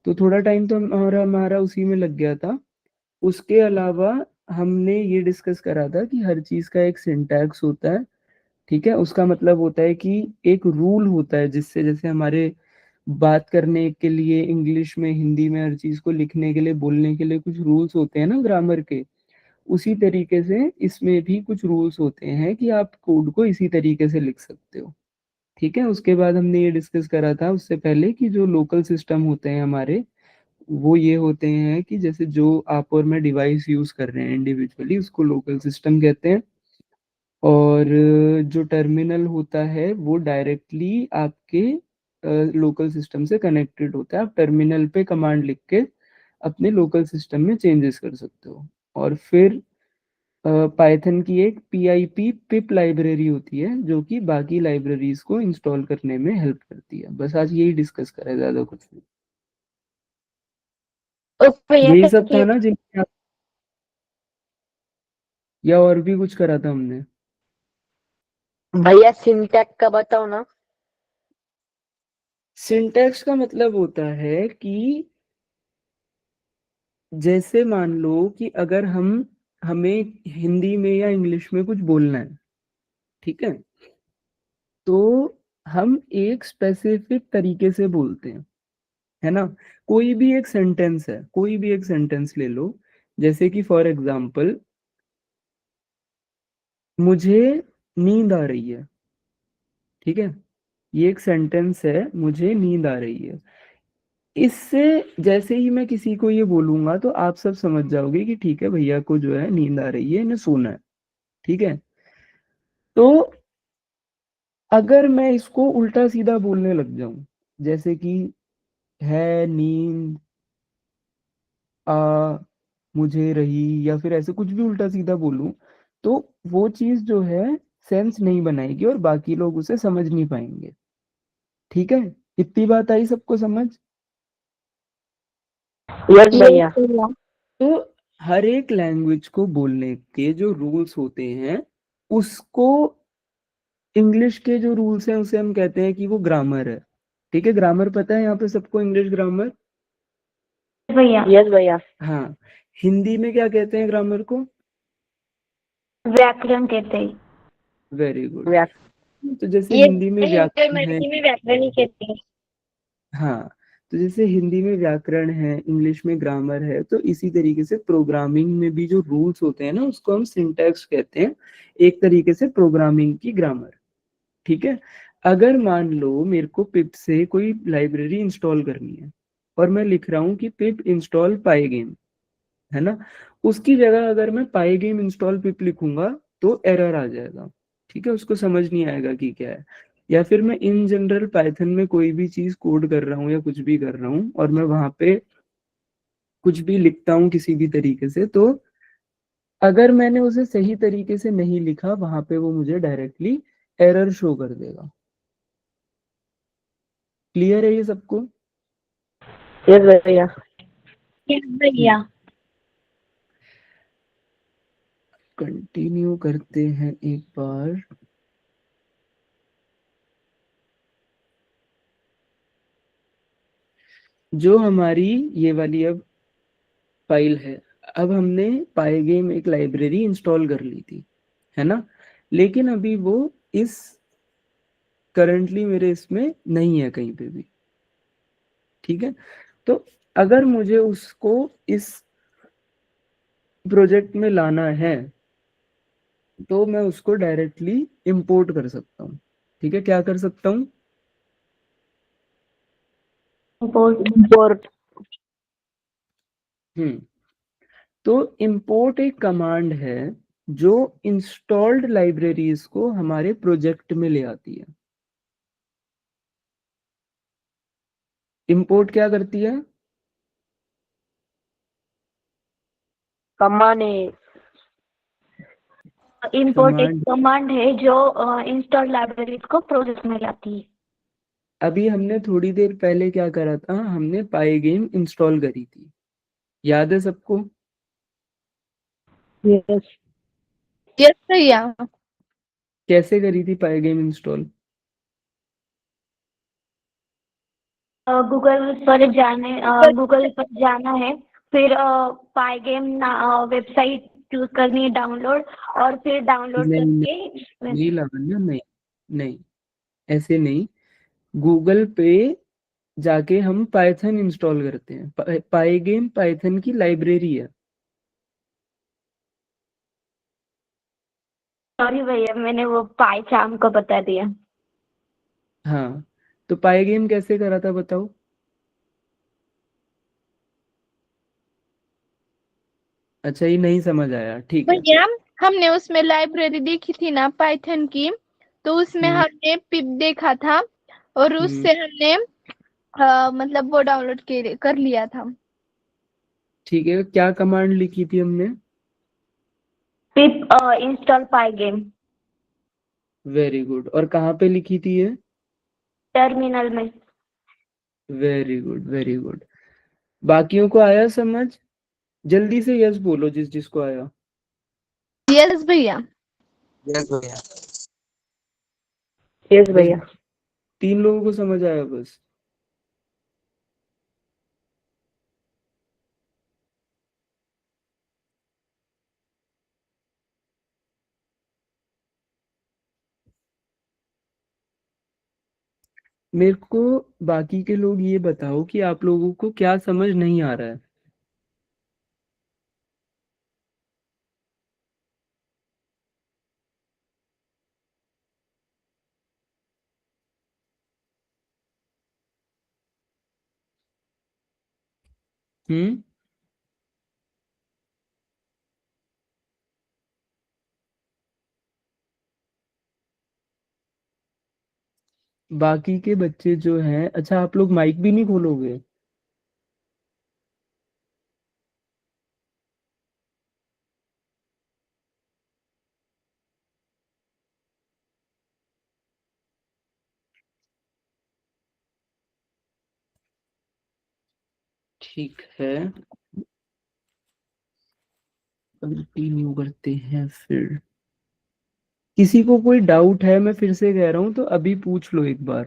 तो थोड़ा टाइम तो हमारा हमारा उसी में लग गया था। उसके अलावा हमने ये डिस्कस करा था कि हर चीज का एक सिंटैक्स होता है। ठीक है, उसका मतलब होता है कि एक रूल होता है जिससे जैसे हमारे बात करने के लिए इंग्लिश में, हिंदी में, हर चीज को लिखने के लिए, बोलने के लिए कुछ रूल्स होते हैं ना ग्रामर के। उसी तरीके से इसमें भी कुछ रूल्स होते हैं कि आप कोड को इसी तरीके से लिख सकते हो। ठीक है। उसके बाद हमने ये डिस्कस करा था उससे पहले कि जो लोकल सिस्टम होते हैं हमारे, वो ये होते हैं कि जैसे जो आप और मैं डिवाइस यूज कर रहे हैं इंडिविजुअली, उसको लोकल सिस्टम कहते हैं। और जो टर्मिनल होता है वो डायरेक्टली आपके लोकल सिस्टम से कनेक्टेड होता है। आप टर्मिनल पे कमांड लिख के अपने लोकल सिस्टम में चेंजेस कर सकते हो। और फिर पाइथन की एक PIP पिप लाइब्रेरी होती है जो कि बाकी लाइब्रेरीज को इंस्टॉल करने में हेल्प करती है। बस आज यही डिस्कस करा है, ज्यादा कुछ नहीं। ओके भैया, यही सब थैंक था यू। ना जिन, या और भी कुछ करा था हमने? भैया सिंटैक्स का बताओ ना। सिंटैक्स का मतलब होता है कि जैसे मान लो कि अगर हमें हिंदी में या इंग्लिश में कुछ बोलना है, ठीक है, तो हम एक स्पेसिफिक तरीके से बोलते हैं, है ना। कोई भी एक सेंटेंस है, कोई भी एक सेंटेंस ले लो। जैसे कि फॉर एग्जाम्पल, मुझे नींद आ रही है। ठीक है, ये एक सेंटेंस है, मुझे नींद आ रही है। इससे जैसे ही मैं किसी को ये बोलूंगा तो आप सब समझ जाओगे कि ठीक है, भैया को जो है नींद आ रही है, इन्हें सोना है। ठीक है। तो अगर मैं इसको उल्टा सीधा बोलने लग जाऊं, जैसे कि है नींद आ मुझे रही या फिर ऐसे कुछ भी उल्टा सीधा बोलूं, तो वो चीज जो है सेंस नहीं बनाएगी और बाकी लोग उसे समझ नहीं पाएंगे। ठीक है, इतनी बात आई सबको समझ? यस यस भैया। भैया। तो हर एक लैंग्वेज को बोलने के जो रूल्स होते हैं, उसको इंग्लिश के जो रूल्स हैं उसे हम कहते हैं कि वो ग्रामर है। ठीक है, ग्रामर पता है यहाँ पे सबको, इंग्लिश ग्रामर? भैया यस भैया। हाँ, हिंदी में क्या कहते हैं ग्रामर को? व्याकरण कहते हैं। Very good. व्याक तो जैसे ये हिंदी में हिंदी और व्याकरण है, मराठी में व्याकरण ही कहते हैं। हाँ, तो जैसे हिंदी में व्याकरण है, इंग्लिश में ग्रामर है, तो इसी तरीके से प्रोग्रामिंग में भी जो रूल्स होते हैं ना, उसको हम सिंटैक्स कहते हैं, एक तरीके से प्रोग्रामिंग की ग्रामर। ठीक है, अगर मान लो मेरे को पिप से कोई लाइब्रेरी इंस्टॉल करनी है और मैं लिख रहा हूँ कि पिप इंस्टॉल पाइगेम, है ना, उसकी जगह अगर मैं पाइगेम इंस्टॉल पिप लिखूंगा तो एरर आ जाएगा। ठीक है, उसको समझ नहीं आएगा कि क्या है। या फिर मैं इन जनरल पाइथन में कोई भी चीज कोड कर रहा हूँ या कुछ भी कर रहा हूँ और मैं वहां पे कुछ भी लिखता हूँ किसी भी तरीके से, तो अगर मैंने उसे सही तरीके से नहीं लिखा वहां पे वो मुझे डायरेक्टली एरर शो कर देगा। क्लियर है ये सबको? यस भैया। यस भैया। कंटिन्यू करते हैं एक बार। जो हमारी ये वाली अब फाइल है, अब हमने पाइगेम एक लाइब्रेरी इंस्टॉल कर ली थी, है ना, लेकिन अभी वो इस करंटली मेरे इसमें नहीं है कहीं पे भी। ठीक है, तो अगर मुझे उसको इस प्रोजेक्ट में लाना है तो मैं उसको डायरेक्टली इंपोर्ट कर सकता हूँ। ठीक है, क्या कर सकता हूँ? इंपोर्ट। हम्म, तो इंपोर्ट एक कमांड है जो इंस्टॉल्ड लाइब्रेरीज को हमारे प्रोजेक्ट में ले आती है। इंपोर्ट क्या करती है? कमाने। इंपोर्ट एक कमांड। कमांड है जो इंस्टॉल लाइब्रेरीज को प्रोजेक्ट में लाती है। अभी हमने थोड़ी देर पहले क्या करा था, हमने पाइगेम इंस्टॉल करी थी, याद है सबको? यस। यस भैया। कैसे करी थी पाइगेम इंस्टॉल? गूगल पर जाना है, फिर पाइगेम वेबसाइट चूज करनी है डाउनलोड, और फिर डाउनलोड नहीं नहीं, करके नहीं लावण्या, नहीं नहीं, ऐसे नहीं। गूगल पे जाके हम पाइथन इंस्टॉल करते हैं। पाइगेम पाइथन की लाइब्रेरी है। सॉरी भैया, मैंने वो पाइचाम को बता दिया। हाँ, तो पाइगेम कैसे करा था बताओ? अच्छा, ये नहीं समझ आया, ठीक है। भैया हमने उसमें लाइब्रेरी देखी थी ना पाइथन की, तो उसमें हम्म हमने पिप देखा था और हम्म, उससे हमने मतलब वो डाउनलोड कर लिया था। ठीक है, क्या कमांड लिखी थी हमने? Pip install pygame. Very good. और कहाँ पे लिखी थी ये? टर्मिनल में। Very good, very good. बाकियों को आया समझ? जल्दी से यस बोलो जिस जिसको आया। यस भैया। यस भैया। यस बस भैया। 3 लोगों को समझ आया बस? मेरे को बाकी के लोग ये बताओ कि आप लोगों को क्या समझ नहीं आ रहा है। हम्म, बाकी के बच्चे जो हैं, अच्छा आप लोग माइक भी नहीं खोलोगे? ठीक है, कंटिन्यू करते हैं फिर। किसी को कोई डाउट है, मैं फिर से कह रहा हूँ, तो अभी पूछ लो एक बार।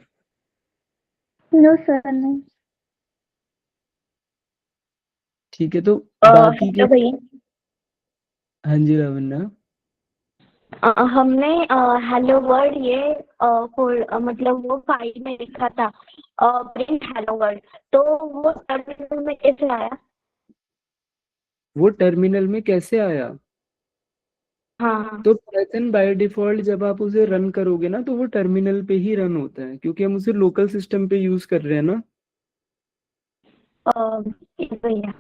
नो सर, नहीं। ठीक है, तो बाकी के। हेलो भैया। हाँ जी लावण्या। हमने हेलो वर्ड ये मतलब वो फाइल में लिखा था प्रिंट हेलो वर्ड, तो वो टर्मिनल में कैसे आया? वो टर्मिनल में कैसे आया? हाँ हाँ। तो पाइथन बाय डिफॉल्ट जब आप उसे रन करोगे ना, तो वो टर्मिनल पे ही रन होता है, क्योंकि हम उसे लोकल सिस्टम पे यूज कर रहे हैं ना। ठीक है भैया।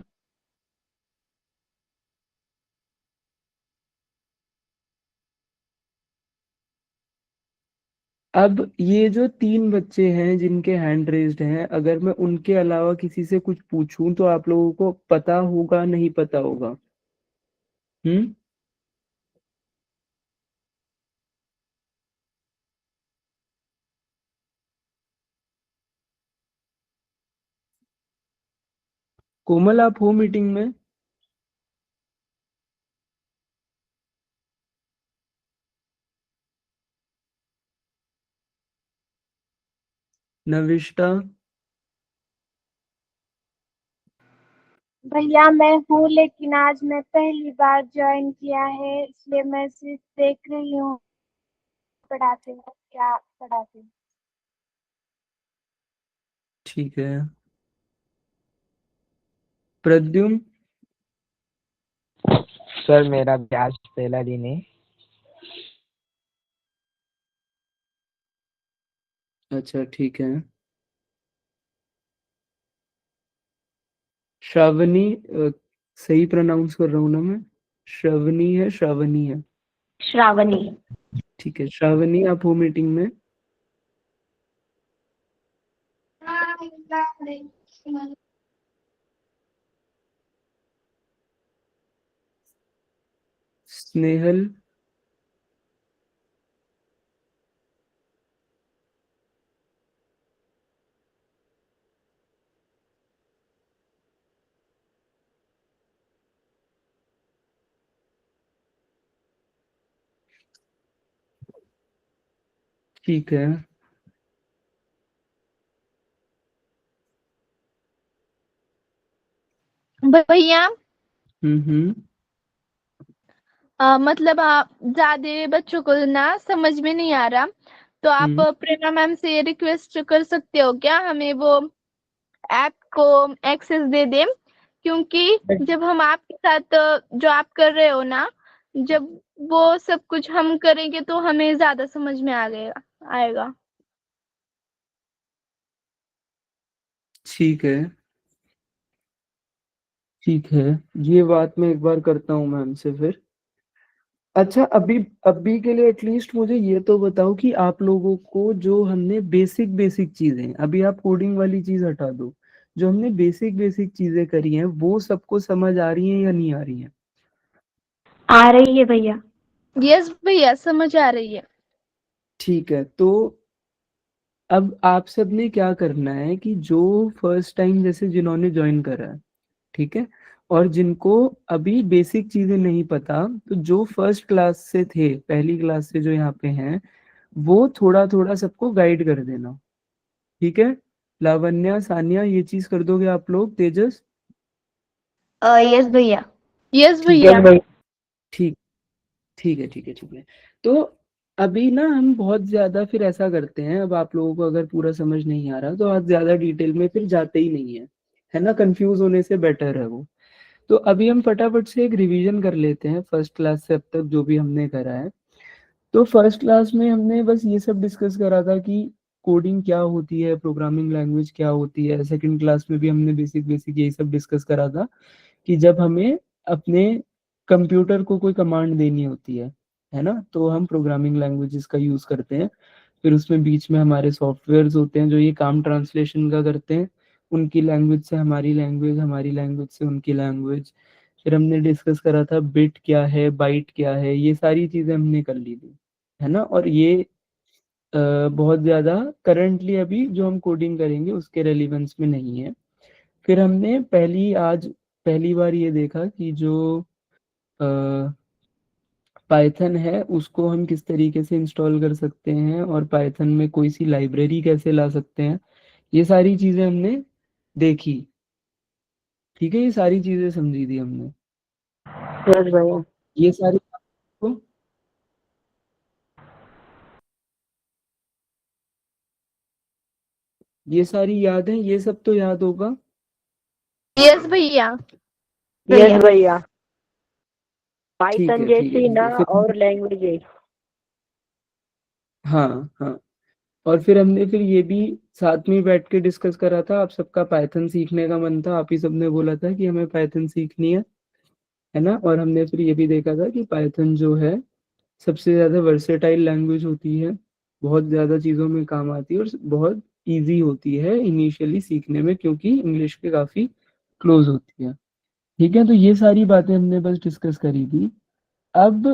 अब ये जो 3 बच्चे हैं जिनके हैंड रेज्ड हैं, अगर मैं उनके अलावा किसी से कुछ पूछूं तो आप लोगों को पता होगा नहीं पता होगा? हम्म। कोमल, आप हो मीटिंग में? नविष्टा? भैया मैं हूँ, लेकिन आज मैं पहली बार ज्वाइन किया है, इसलिए मैं सिर्फ देख रही हूँ पढ़ाते हैं क्या पढ़ाते हैं। ठीक है। प्रद्युम्न? सर मेरा भी आज पहला दिन है। अच्छा ठीक है। श्रावणी, सही प्रोनाउंस कर रहा हूँ ना मैं? श्रवणी है, श्रावणी है? श्रावणी। ठीक है, श्रावणी आप हो मीटिंग में? स्नेहल? ठीक है। भैया हम्म। मतलब आप ज्यादा बच्चों को ना समझ में नहीं आ रहा, तो आप हम्म। प्रेरणा मैम से रिक्वेस्ट कर सकते हो क्या हमें वो ऐप को एक्सेस दे दें, क्योंकि जब हम आपके साथ जो आप कर रहे हो ना, जब वो सब कुछ हम करेंगे तो हमें ज्यादा समझ में आएगा। ठीक है। ठीक है, ये बात मैं एक बार करता हूँ मैम से फिर। अच्छा, अभी अभी के लिए एटलीस्ट मुझे ये तो बताओ कि आप लोगों को जो हमने बेसिक बेसिक चीजें, अभी आप कोडिंग वाली चीज हटा दो, जो हमने बेसिक बेसिक चीजें करी हैं वो सबको समझ आ रही हैं या नहीं आ रही हैं? आ रही है भैया। यस भैया, समझ आ रही है। ठीक है, तो अब आप सब ने क्या करना है कि जो फर्स्ट टाइम जैसे जिन्होंने ज्वाइन करा है, ठीक है, और जिनको अभी बेसिक चीजें नहीं पता, तो जो फर्स्ट क्लास से थे, पहली क्लास से जो यहाँ पे हैं, वो थोड़ा थोड़ा सबको गाइड कर देना। ठीक है, लावण्या, सानिया, ये चीज कर दोगे आप लोग? तेजस? यस भैया। यस ठीक भैया। है। ठीक ठीक है। ठीक है। ठीक है, तो अभी ना हम बहुत ज्यादा फिर ऐसा करते हैं, अब आप लोगों को अगर पूरा समझ नहीं आ रहा तो आप ज्यादा डिटेल में फिर जाते ही नहीं है ना, कंफ्यूज होने से बेटर है वो। तो अभी हम फटाफट से एक रिवीजन कर लेते हैं फर्स्ट क्लास से अब तक जो भी हमने करा है। तो फर्स्ट क्लास में हमने बस ये सब डिस्कस करा था कि कोडिंग क्या होती है, प्रोग्रामिंग लैंग्वेज क्या होती है। सेकंड क्लास में भी हमने बेसिक बेसिक यही सब डिस्कस करा था कि जब हमें अपने कंप्यूटर को कोई कमांड देनी होती है ना, तो हम प्रोग्रामिंग लैंग्वेजेस का यूज करते हैं। फिर उसमें बीच में हमारे सॉफ्टवेयर्स होते हैं जो ये काम ट्रांसलेशन का करते हैं, उनकी लैंग्वेज से हमारी लैंग्वेज, हमारी लैंग्वेज से उनकी लैंग्वेज। फिर हमने डिस्कस करा था बिट क्या है, बाइट क्या है, ये सारी चीजें हमने कर ली थी, है ना। और ये बहुत ज्यादा करंटली अभी जो हम कोडिंग करेंगे उसके रेलिवेंस में नहीं है। फिर हमने पहली बार ये देखा कि जो पाइथन है उसको हम किस तरीके से इंस्टॉल कर सकते हैं और पाइथन में कोई सी लाइब्रेरी कैसे ला सकते हैं, ये सारी चीजें हमने देखी। ठीक है, ये सारी चीजें समझी थी हमने। यस भैया। ये सारी को ये सारी याद है, ये सब तो याद होगा। यस भैया। यस भैया। ठीक पाइथन है, जैसी ना फिर और लैंग्वेज है। हाँ हाँ, और फिर ये भी साथ में बैठ के डिस्कस करा था। आप सबका पाइथन सीखने का मन था, आप ही सबने बोला था कि हमें पाइथन सीखनी है ना। और हमने फिर ये भी देखा था कि पाइथन जो है सबसे ज्यादा वर्सेटाइल लैंग्वेज होती है, बहुत ज्यादा चीजों में काम आती है और बहुत इजी होती है इनिशियली सीखने में, क्योंकि इंग्लिश के काफी क्लोज होती है। ठीक है, तो ये सारी बातें हमने बस डिस्कस करी थी। अब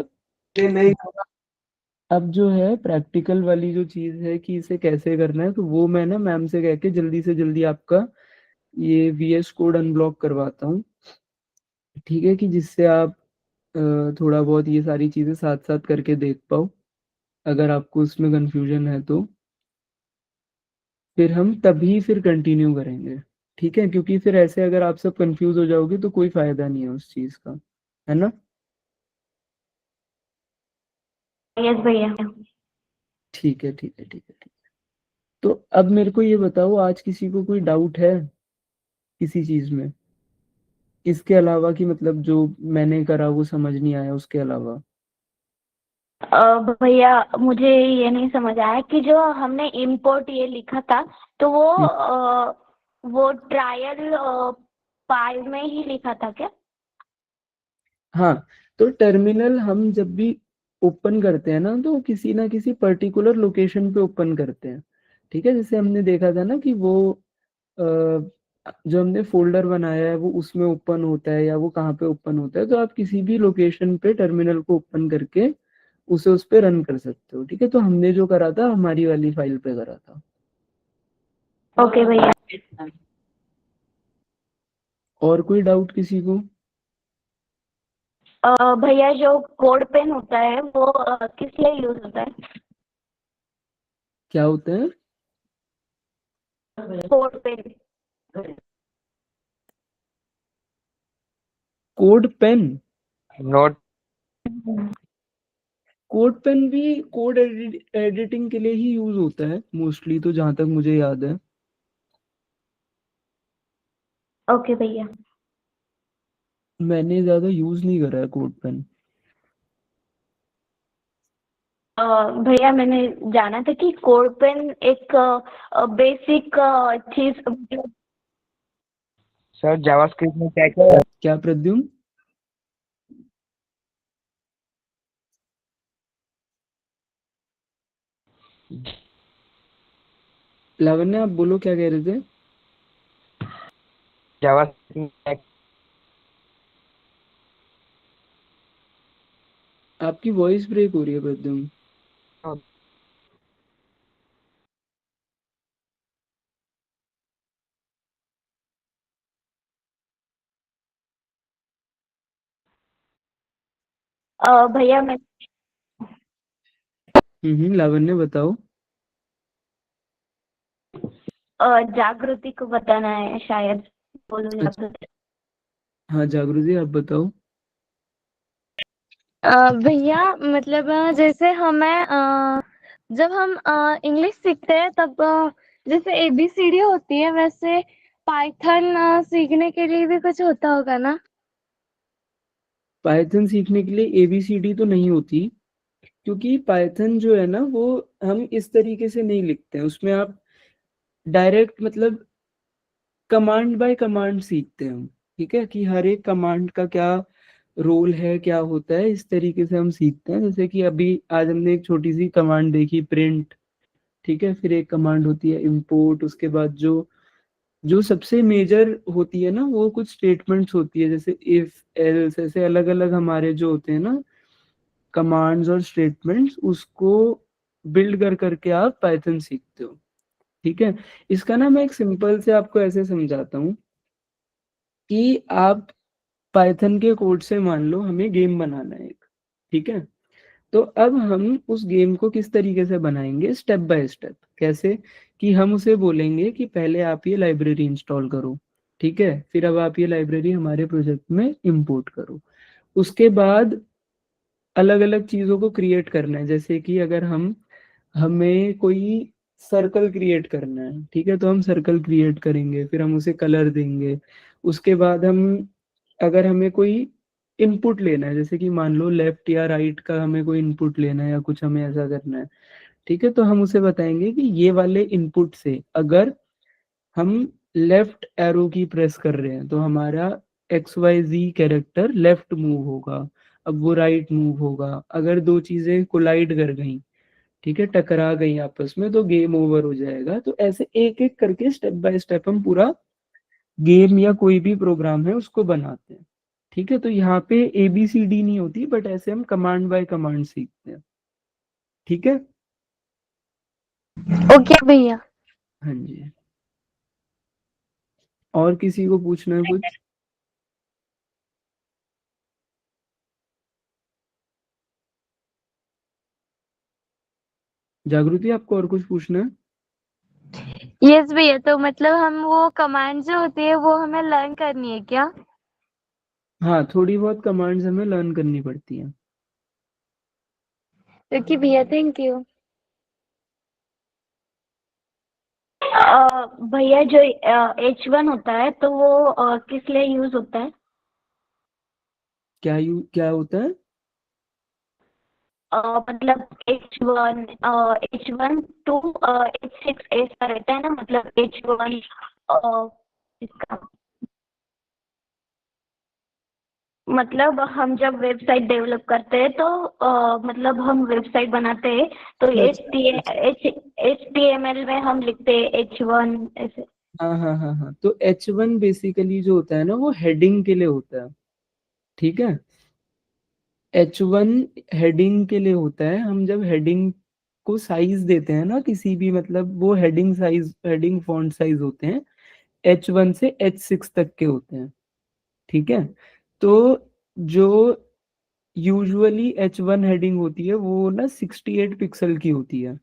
अब जो है प्रैक्टिकल वाली जो चीज है कि इसे कैसे करना है, तो वो मैं ना मैम से कह के जल्दी से जल्दी आपका ये VS कोड अनब्लॉक करवाता हूँ। ठीक है, कि जिससे आप थोड़ा बहुत ये सारी चीजें साथ साथ करके देख पाओ। अगर आपको उसमें कंफ्यूजन है तो फिर हम तभी फिर कंटिन्यू करेंगे। ठीक है, क्योंकि फिर ऐसे अगर आप सब कंफ्यूज हो जाओगे तो कोई फायदा नहीं है उस चीज का, है ना। यस भैया। ठीक है, ठीक है, ठीक है, ठीक है। तो अब मेरे को ये बताओ, आज किसी को कोई डाउट है किसी चीज में, इसके अलावा कि मतलब जो मैंने करा वो समझ नहीं आया उसके अलावा। भैया मुझे ये नहीं समझ आया कि जो हमने इम्पोर्ट ये लिखा था तो वो ट्रायल पाई में ही लिखा था क्या? हाँ, तो टर्मिनल हम जब भी ओपन करते हैं ना तो किसी ना किसी पर्टिकुलर लोकेशन पे ओपन करते हैं। ठीक है, जैसे हमने देखा था ना कि वो जो हमने फोल्डर बनाया है वो उसमें ओपन होता है या वो कहाँ पे ओपन होता है, तो आप किसी भी लोकेशन पे टर्मिनल को ओपन करके उसे उस पे रन कर सकते हो। ठीक है, तो हमने जो करा था हमारी वाली फाइल पे करा था। ओके भैया। और कोई डाउट किसी को? भैया जो कोड पेन होता है वो किस लिए यूज होता है? क्या होता है? CodePen. CodePen? Note. CodePen भी कोड एडिटिंग के लिए ही यूज होता है मोस्टली, तो जहां तक मुझे याद है। ओके भैया। मैंने ज्यादा यूज नहीं करा है कोड पेन। भैया मैंने जाना था कि कोड पेन एक बेसिक चीज। सर जावास्क्रिप्ट में क्या क्या क्या प्रद्युम्न? लावण्य, आप बोलो क्या कह रहे थे? जावास्क्रिप्ट में क्या- आपकी वॉइस ब्रेक हो रही है प्रद्युम्न। भैया मैं लावण्य बताओ। जागृति को बताना है शायद। बोलो अच्छा, जागृति। हाँ जागृति आप बताओ। भैया मतलब जैसे हमें जब हम इंग्लिश सीखते हैं तब जैसे ABCD होती है, वैसे पाइथन सीखने के लिए भी कुछ होता होगा ना? पाइथन सीखने के लिए ABCD तो नहीं होती, क्योंकि पाइथन जो है ना वो हम इस तरीके से नहीं लिखते हैं। उसमें आप डायरेक्ट मतलब कमांड बाय कमांड सीखते हैं हम। ठीक है, कि हर एक कमांड का क्या रोल है, क्या होता है, इस तरीके से हम सीखते हैं। जैसे कि अभी आज हमने एक छोटी सी कमांड देखी, प्रिंट। ठीक है, फिर एक कमांड होती है इंपोर्ट। उसके बाद जो जो सबसे मेजर होती है ना वो कुछ स्टेटमेंट्स होती है, जैसे इफ एल्स, ऐसे अलग अलग हमारे जो होते हैं ना कमांड्स और स्टेटमेंट्स, उसको बिल्ड कर करके आप पाइथन सीखते हो। ठीक है, इसका ना मैं एक सिंपल से आपको ऐसे समझाता हूँ कि आप पाइथन के कोड से मान लो हमें गेम बनाना है एक, ठीक है। तो अब हम उस गेम को किस तरीके से बनाएंगे, स्टेप बाय स्टेप। कैसे कि हम उसे बोलेंगे कि पहले आप ये लाइब्रेरी इंस्टॉल करो, ठीक है, फिर अब आप ये लाइब्रेरी हमारे प्रोजेक्ट में इंपोर्ट करो। उसके बाद अलग अलग चीजों को क्रिएट करना है, जैसे कि अगर हमें कोई सर्कल क्रिएट करना है, ठीक है, तो हम सर्कल क्रिएट करेंगे, फिर हम उसे कलर देंगे। उसके बाद हम अगर हमें कोई इनपुट लेना है, जैसे कि मान लो लेफ्ट या राइट का हमें कोई इनपुट लेना है या कुछ हमें ऐसा करना है, ठीक है, तो हम उसे बताएंगे कि ये वाले इनपुट से अगर हम लेफ्ट एरो की प्रेस कर रहे हैं तो हमारा XYZ कैरेक्टर लेफ्ट मूव होगा, अब वो राइट मूव होगा। अगर दो चीजें कोलाइड कर गई, ठीक है, टकरा गई आपस में, तो गेम ओवर हो जाएगा। तो ऐसे एक एक करके स्टेप बाय स्टेप हम पूरा गेम या कोई भी प्रोग्राम है उसको बनाते हैं, ठीक है। तो यहाँ पे ABCD नहीं होती, बट ऐसे हम कमांड बाय कमांड सीखते हैं, ठीक है। ओके भैया। हाँ जी, और किसी को पूछना है कुछ? जागृति, आपको और कुछ पूछना है? यस भैया, तो मतलब हम वो कमांड जो होती है वो हमें लर्न करनी है क्या? हाँ, थोड़ी बहुत कमांड्स हमें लर्न करनी पड़ती हैं। ओके भैया, थैंक यू। भैया जो H1 होता है तो वो किस लिए यूज होता है? क्या होता है? मतलब H1 टू H6 ऐसा रहता है ना, मतलब H1 इसका मतलब हम जब वेबसाइट डेवलप करते हैं तो मतलब हम वेबसाइट बनाते हैं तो HTML में हम लिखते हैं H1 ऐसे। हाँ हाँ हाँ हाँ, तो H1 बेसिकली जो होता है ना वो हेडिंग के लिए होता है, ठीक है। H1 हेडिंग के लिए होता है। हम जब हेडिंग को साइज देते हैं ना किसी भी, मतलब वो heading size, heading font size होते हैं H1 से H6 तक के होते हैं, ठीक है। तो जो यूजुअली H1 हेडिंग होती है वो ना 68 पिक्सल की होती है,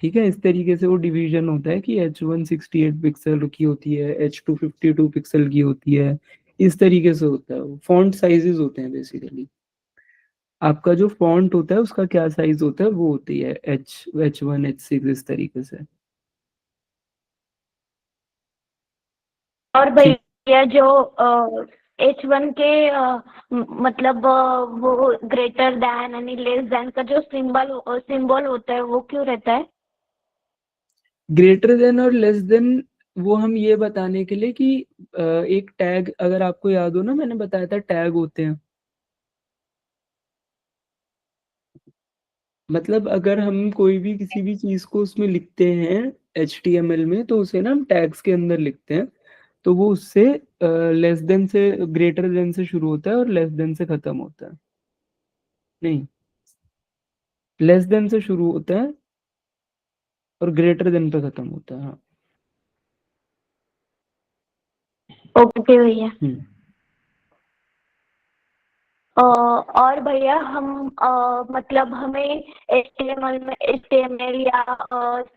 ठीक है। इस तरीके से वो डिवीजन होता है कि H1 68 पिक्सल की होती है, H2 52 पिक्सल की होती है। इस तरीके से होता है, वो फॉन्ट साइजेस होते हैं बेसिकली। आपका जो फॉन्ट होता है उसका क्या साइज होता है वो होती है H1 H6 इस तरीके से। और ठीक, भैया जो H1 के मतलब वो ग्रेटर देन यानी लेस देन का जो सिंबल होता है वो क्यों रहता है? ग्रेटर देन और लेस देन वो हम ये बताने के लिए कि एक टैग, अगर आपको याद हो ना, मैंने बताया था टैग होते हैं। मतलब अगर हम कोई भी किसी भी चीज को उसमें लिखते हैं HTML में, तो उसे ना हम टैग्स के अंदर लिखते हैं। तो वो उससे लेस देन से, ग्रेटर देन से शुरू होता है और लेस देन से खत्म होता है। नहीं, लेस देन से शुरू होता है और ग्रेटर देन पे खत्म होता है। हाँ। ओके भैया। हम्म। और भैया हम मतलब हमें HTML या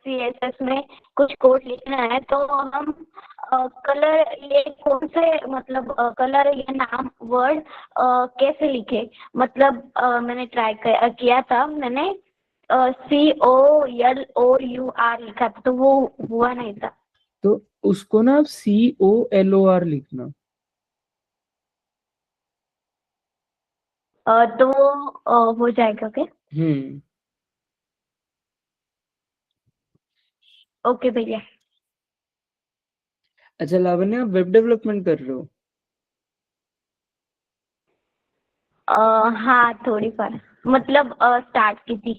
CSS में कुछ कोड लिखना है तो हम कलर ये कौन से मतलब कलर या नाम वर्ड कैसे लिखे? मतलब मैंने ट्राई किया था, मैंने COLOUR लिखा था तो वो हुआ नहीं था। तो उसको ना आप COLOR लिखना। तो हो जाएगा क्या? हम्म। ओके भैया। अच्छा लावण्य, आप वेब डेवलपमेंट कर रहे हो? हाँ थोड़ी बार मतलब स्टार्ट की थी।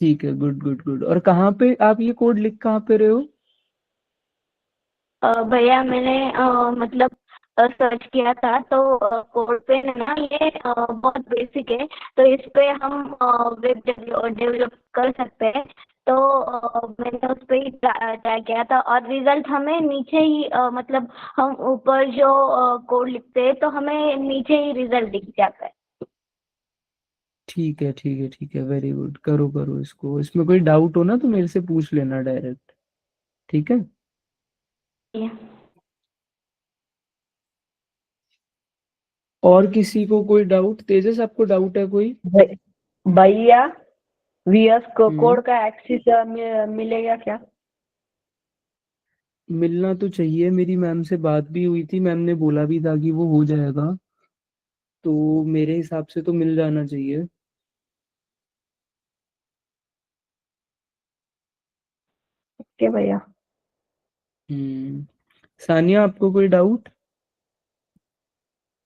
ठीक है, गुड गुड गुड। और कहाँ पे आप ये कोड लिख कहाँ पे रहे हो? भैया मैंने मतलब सर्च किया था तो कोड पे है ना ये बहुत बेसिक है तो इस पे हम वेब डेवलप कर सकते हैं तो मैंने उस पे ही ट्राई किया था और रिजल्ट हमें नीचे ही मतलब हम ऊपर जो कोड लिखते हैं तो हमें नीचे ही रिजल्ट दिख जाता है। ठीक है, ठीक है, ठीक है, वेरी गुड। करो करो इसको। इसमें कोई डाउट हो ना तो मेरे से पूछ लेना डायरेक्ट। ठीक है। और किसी को कोई डाउट? तेजस, आपको डाउट है कोई? भैया वीएस हम्म कोड का एक्सेस मिलेगा क्या? मिलना तो चाहिए। मेरी मैम से बात भी हुई थी, मैम ने बोला भी था कि वो हो जाएगा, तो मेरे हिसाब से तो मिल जाना चाहिए। ओके भैया। हम्म सानिया, आपको कोई डाउट?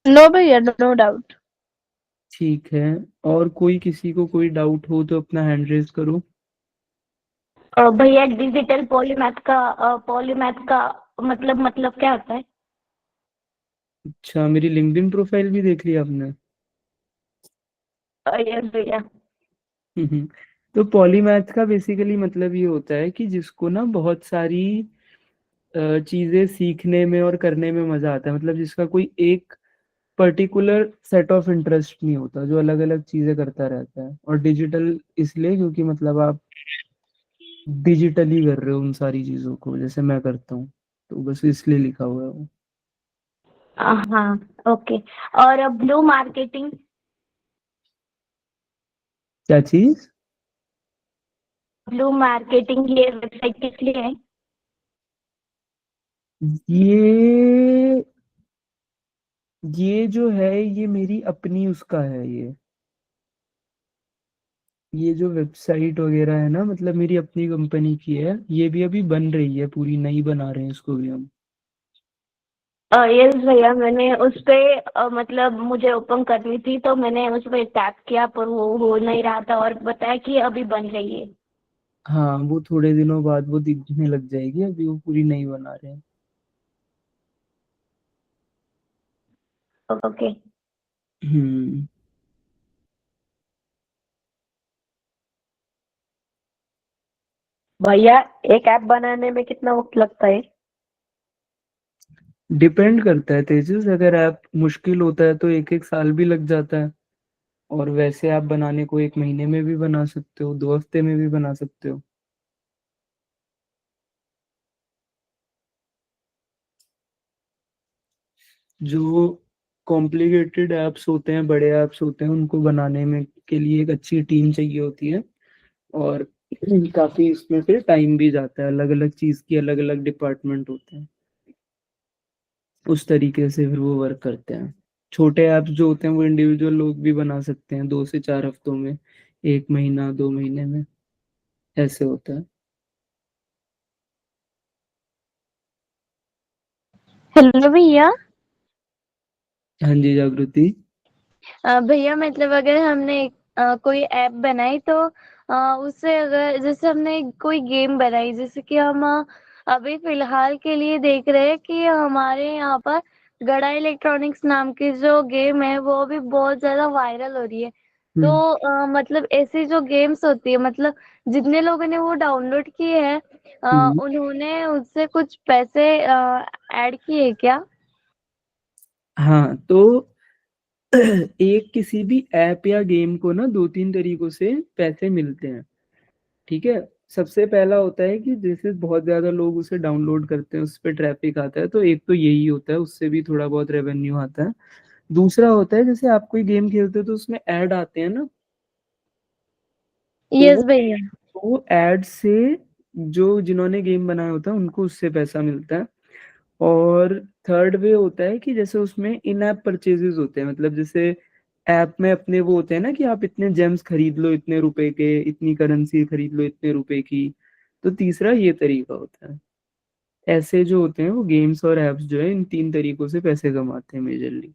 नो भैया, नो डाउट। ठीक है। और कोई, किसी को कोई डाउट हो तो अपना हैंड रेज करो। भैया डिजिटल पॉलीमैथ का मतलब क्या होता है? अच्छा, मेरी लिंक्डइन प्रोफाइल भी देख ली आपने? यस भैया। हम्म। तो पॉलीमैथ का बेसिकली मतलब ये होता है कि जिसको ना बहुत सारी चीजें सीखने में और करने में मजा आता है, मतलब जिसका कोई एक पर्टिकुलर सेट ऑफ इंटरेस्ट नहीं होता, जो अलग अलग चीजें करता रहता है। और डिजिटल इसलिए क्योंकि मतलब आप डिजिटली कर रहे हो उन सारी चीजों को, जैसे मैं करता हूँ, तो बस इसलिए लिखा हुआ है वो। हाँ ओके। और ब्लू मार्केटिंग? क्या चीज? ब्लू मार्केटिंग ये वेबसाइट किस लिए है? ये ये जो है, ये मेरी अपनी उसका है। ये जो वेबसाइट वगैरह है ना, मतलब मेरी अपनी कंपनी की है। ये भी अभी बन रही है, पूरी नई बना रहे हैं इसको भी हम। यस भैया, मैंने उस पे मतलब मुझे ओपन करनी थी तो मैंने उस पे टैप किया पर वो हो नहीं रहा था और बताया कि अभी बन रही है। हाँ, वो थोड़े दिनों बाद वो दिखने लग जाएगी, अभी वो पूरी नई बना रहे हैं। ओके। हम्म भैया एक ऐप बनाने में कितना वक्त लगता है? डिपेंड करता है तेजस। अगर ऐप मुश्किल होता है तो एक एक साल भी लग जाता है, और वैसे आप बनाने को एक महीने में भी बना सकते हो, 2 हफ्ते में भी बना सकते हो। जो कॉम्प्लिकेटेड एप्स होते हैं, बड़े एप्स होते हैं, उनको बनाने में के लिए एक अच्छी टीम चाहिए होती है। और काफी इसमें फिर टाइम भी जाता है, अलग अलग चीज की अलग अलग डिपार्टमेंट होते हैं, उस तरीके से फिर वो वर्क करते हैं। छोटे ऐप्स जो होते हैं वो इंडिविजुअल लोग भी बना सकते हैं, 2 से 4 हफ्तों में, 1 महीना 2 महीने में, ऐसे होता है। हेलो भैया। हाँ जी जागृति। भैया मतलब अगर हमने कोई ऐप बनाई तो उससे अगर जैसे हमने कोई गेम बनाई, जैसे कि हम अभी फिलहाल के लिए देख रहे हैं कि हमारे यहाँ पर गड़ा इलेक्ट्रॉनिक्स नाम की जो गेम है वो भी बहुत ज्यादा वायरल हो रही है। तो हम्म मतलब ऐसी जो गेम्स होती है, मतलब जितने लोगों ने वो डाउनलोड की है हम्म उन्होंने उससे कुछ पैसे ऐड किए क्या? हाँ, तो एक किसी भी ऐप या गेम को ना 2-3 तरीकों से पैसे मिलते हैं। ठीक है। सबसे पहला होता है कि जैसे बहुत ज्यादा लोग उसे डाउनलोड करते हैं, उस पर ट्रैफिक आता है, तो एक तो यही होता है, उससे भी थोड़ा बहुत रेवेन्यू आता है। दूसरा होता है, जैसे आप कोई गेम खेलते हो तो उसमें ऐड आते हैं ना, तो यस भैया। वो ऐड से जो जिन्होंने गेम बनाया होता है उनको उससे पैसा मिलता है। और थर्ड वे होता है कि जैसे उसमें इन ऐप परचेजेस होते हैं, मतलब जैसे ऐप में अपने वो होते हैं ना कि आप इतने जेम्स खरीद लो इतने रुपए के, इतनी करेंसी खरीद लो इतने रुपए की। तो तीसरा ये तरीका होता है। ऐसे जो होते हैं वो गेम्स और एप्स जो है, इन 3 तरीकों से पैसे कमाते हैं मेजरली।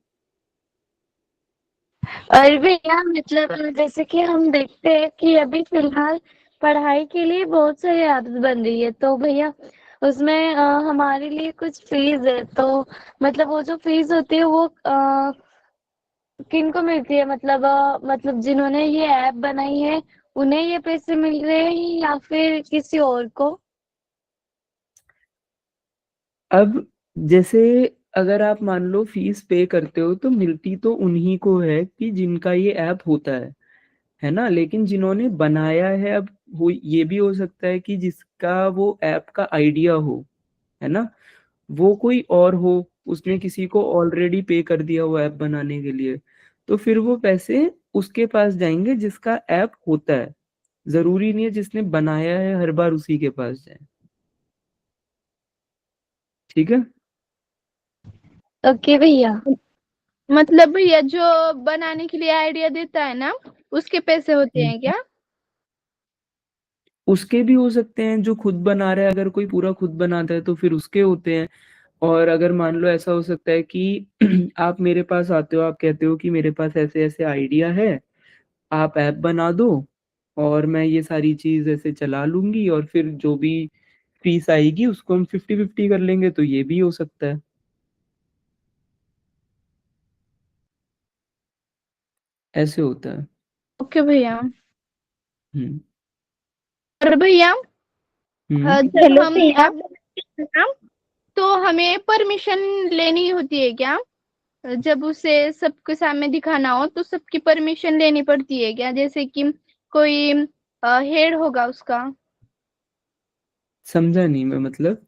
और भैया मतलब जैसे कि हम देखते हैं कि अभी फिलहाल पढ़ाई के लिए बहुत सारी ऐप्स बन रही है, तो भैया उसमें हमारे लिए कुछ फीस है, तो मतलब वो जो फीस होती है वो किन को मिलती है? मतलब मतलब जिन्होंने ये ऐप बनाई है उन्हें ये पैसे मिल रहे हैं या फिर किसी और को? अब जैसे अगर आप मान लो फीस पे करते हो तो मिलती तो उन्हीं को है कि जिनका ये ऐप होता है ना। लेकिन जिन्होंने बनाया है, अब वो ये भी हो सकता है कि जिसका वो ऐप का आइडिया हो, है ना, वो कोई और हो, उसने किसी को ऑलरेडी पे कर दिया वो ऐप बनाने के लिए, तो फिर वो पैसे उसके पास जाएंगे जिसका ऐप होता है। जरूरी नहीं है जिसने बनाया है हर बार उसी के पास जाए। ठीक है। ओके भैया। मतलब भैया जो बनाने के लिए आइडिया देता है ना, उसके पैसे होते हैं क्या? उसके भी हो सकते हैं, जो खुद बना रहा है अगर कोई पूरा खुद बनाता है तो फिर उसके होते हैं। और अगर मान लो ऐसा हो सकता है कि आप मेरे पास आते हो, आप कहते हो कि मेरे पास ऐसे ऐसे आइडिया है, आप ऐप बना दो और मैं ये सारी चीज ऐसे चला लूंगी, और फिर जो भी फीस आएगी उसको हम 50-50 कर लेंगे, तो ये भी हो सकता है। ऐसे होता है। ओके भैया। हम्म। और भैया हम्म। जब हेलो हम भैया। ऐप बनाते हैं ना, तो हमें परमिशन लेनी होती है क्या? जब उसे सबके सामने दिखाना हो तो सबकी परमिशन लेनी पड़ती है क्या? जैसे कि कोई हेड होगा उसका। समझा नहीं मैं, मतलब।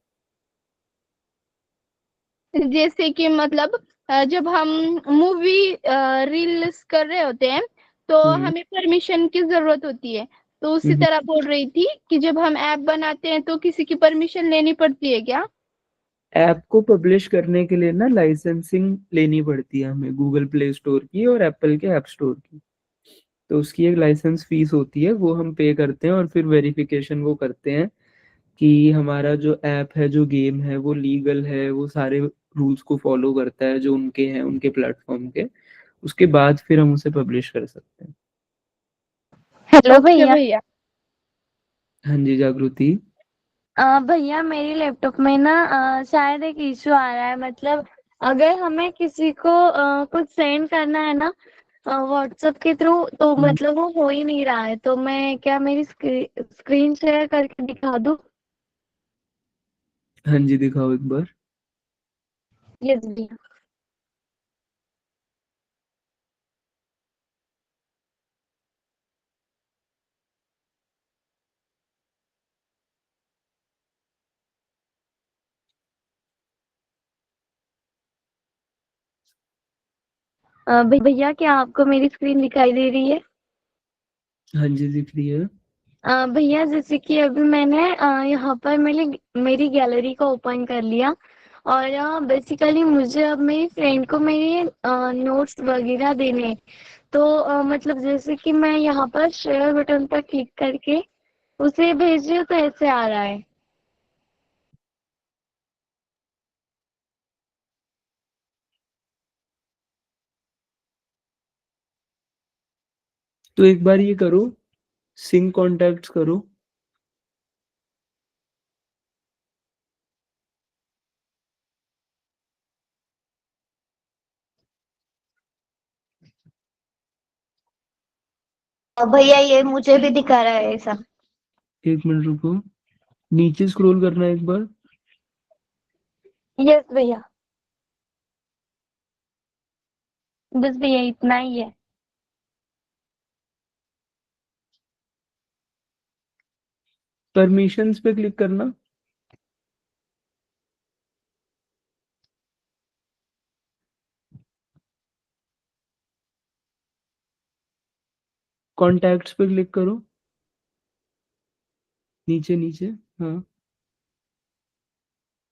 जैसे कि मतलब जब हम मूवी रील्स कर रहे होते हैं तो हम्म। हमें परमिशन की जरूरत होती है। तो उसी हम्म। तरह बोल रही थी कि जब हम ऐप बनाते हैं तो किसी की परमिशन लेनी पड़ती है क्या? ऐप को पब्लिश करने के लिए ना लाइसेंसिंग लेनी पड़ती है हमें, गूगल प्ले स्टोर की और एप्पल के ऐप स्टोर की। तो उसकी एक लाइसेंस फीस होती है, वो हम पे करते हैं और फिर वेरिफिकेशन वो करते हैं कि हमारा जो ऐप है, जो गेम है, वो लीगल है, वो सारे रूल्स को फॉलो करता है जो उनके हैं, उनके प्लेटफॉर्म के। उसके बाद फिर हम उसे पब्लिश कर सकते हैं। हेलो ओके भैया। भैया। हाँ जी जागृति। भैया मेरी लैपटॉप में ना शायद एक इशू आ रहा है। मतलब अगर हमें किसी को कुछ सेंड करना है ना व्हाट्सएप के थ्रू, तो मतलब वो हो ही नहीं रहा है। तो मैं क्या मेरी स्क्रीन शेयर करके दिखा दूँ? हाँ जी दिखाओ एक बार। यस भैया। भैया क्या आपको मेरी स्क्रीन दिखाई दे रही है? हाँ जी दिख रही है। भैया जैसे कि अभी मैंने यहाँ पर मेरी मेरी गैलरी को ओपन कर लिया, और बेसिकली मुझे अब मेरी फ्रेंड को मेरे नोट्स वगैरह देने हैं। तो मतलब जैसे कि मैं यहाँ पर शेयर बटन पर क्लिक करके उसे भेज रही हूँ तो ऐसे आ रहा है। तो एक बार ये करो, सिंक कॉन्टैक्ट्स करो। भैया ये मुझे भी दिखा रहा है ऐसा। एक मिनट रुको, नीचे स्क्रॉल करना है एक बार। यस भैया। बस भैया इतना ही है। परमिशंस पे क्लिक करना। कॉन्टैक्ट्स पे क्लिक करो, नीचे नीचे। हाँ,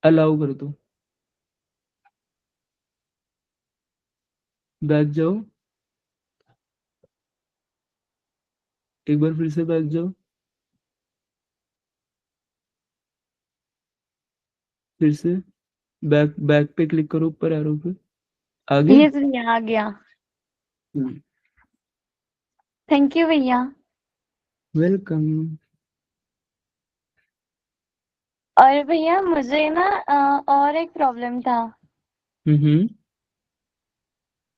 अलाउ कर दो। बैक जाओ, एक बार फिर से बैक जाओ, फिर से बैक बैक पे क्लिक करो, ऊपर एरो पे। आगे। यस भैया आ गया। थैंक यू भैया। वेलकम। और भैया मुझे ना और एक प्रॉब्लम था। हम्म।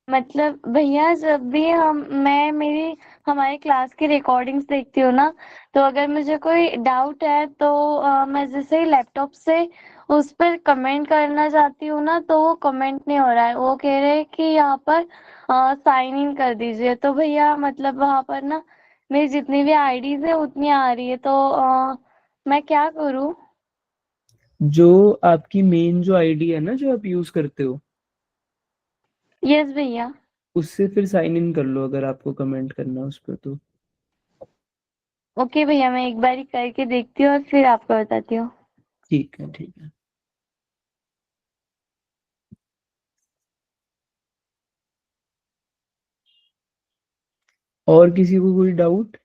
मतलब भैया जब भी मेरी हमारी क्लास की रिकॉर्डिंग्स देखती हूँ ना, तो अगर मुझे कोई डाउट है तो मैं जैसे ही लैपटॉप से उस पर कमेंट करना चाहती हूँ ना, तो वो कमेंट नहीं हो रहा है। वो कह रहे हैं कि यहाँ पर साइन इन कर दीजिए। तो भैया मतलब वहाँ पर ना मेरी जितनी भी आईडीज है उतनी आ रही है, तो मैं क्या करूँ? जो आपकी मेन जो आईडी है ना, जो आप यूज करते हो, यस भैया। उससे फिर साइन इन कर लो अगर आपको कमेंट करना है उस पर तो। ओके भैया, मैं एक बारी करके देखती हूँ और फिर आपको बताती हूँ। ठीक है, ठीक है। और किसी को कोई डाउट?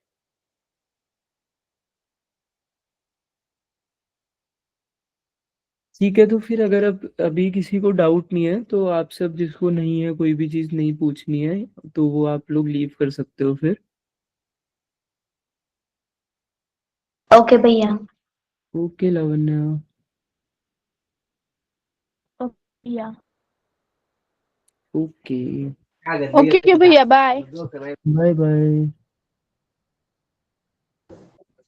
ठीक है, तो फिर अगर अब अभी किसी को डाउट नहीं है तो आप सब जिसको नहीं है, कोई भी चीज नहीं पूछनी है, तो वो आप लोग लीव कर सकते हो फिर। ओके भैया। ओके लावण्या। भैया ओके, ओके भैया, बाय। Bye bye.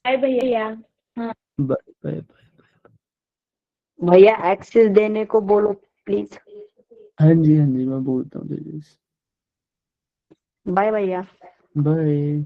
बाय भैया। हाँ। Bye bye bye. भैया एक्सेस देने को बोलो प्लीज। हाँ जी, हाँ जी, मैं बोलता हूँ तेजस। बाय भैया। बाय।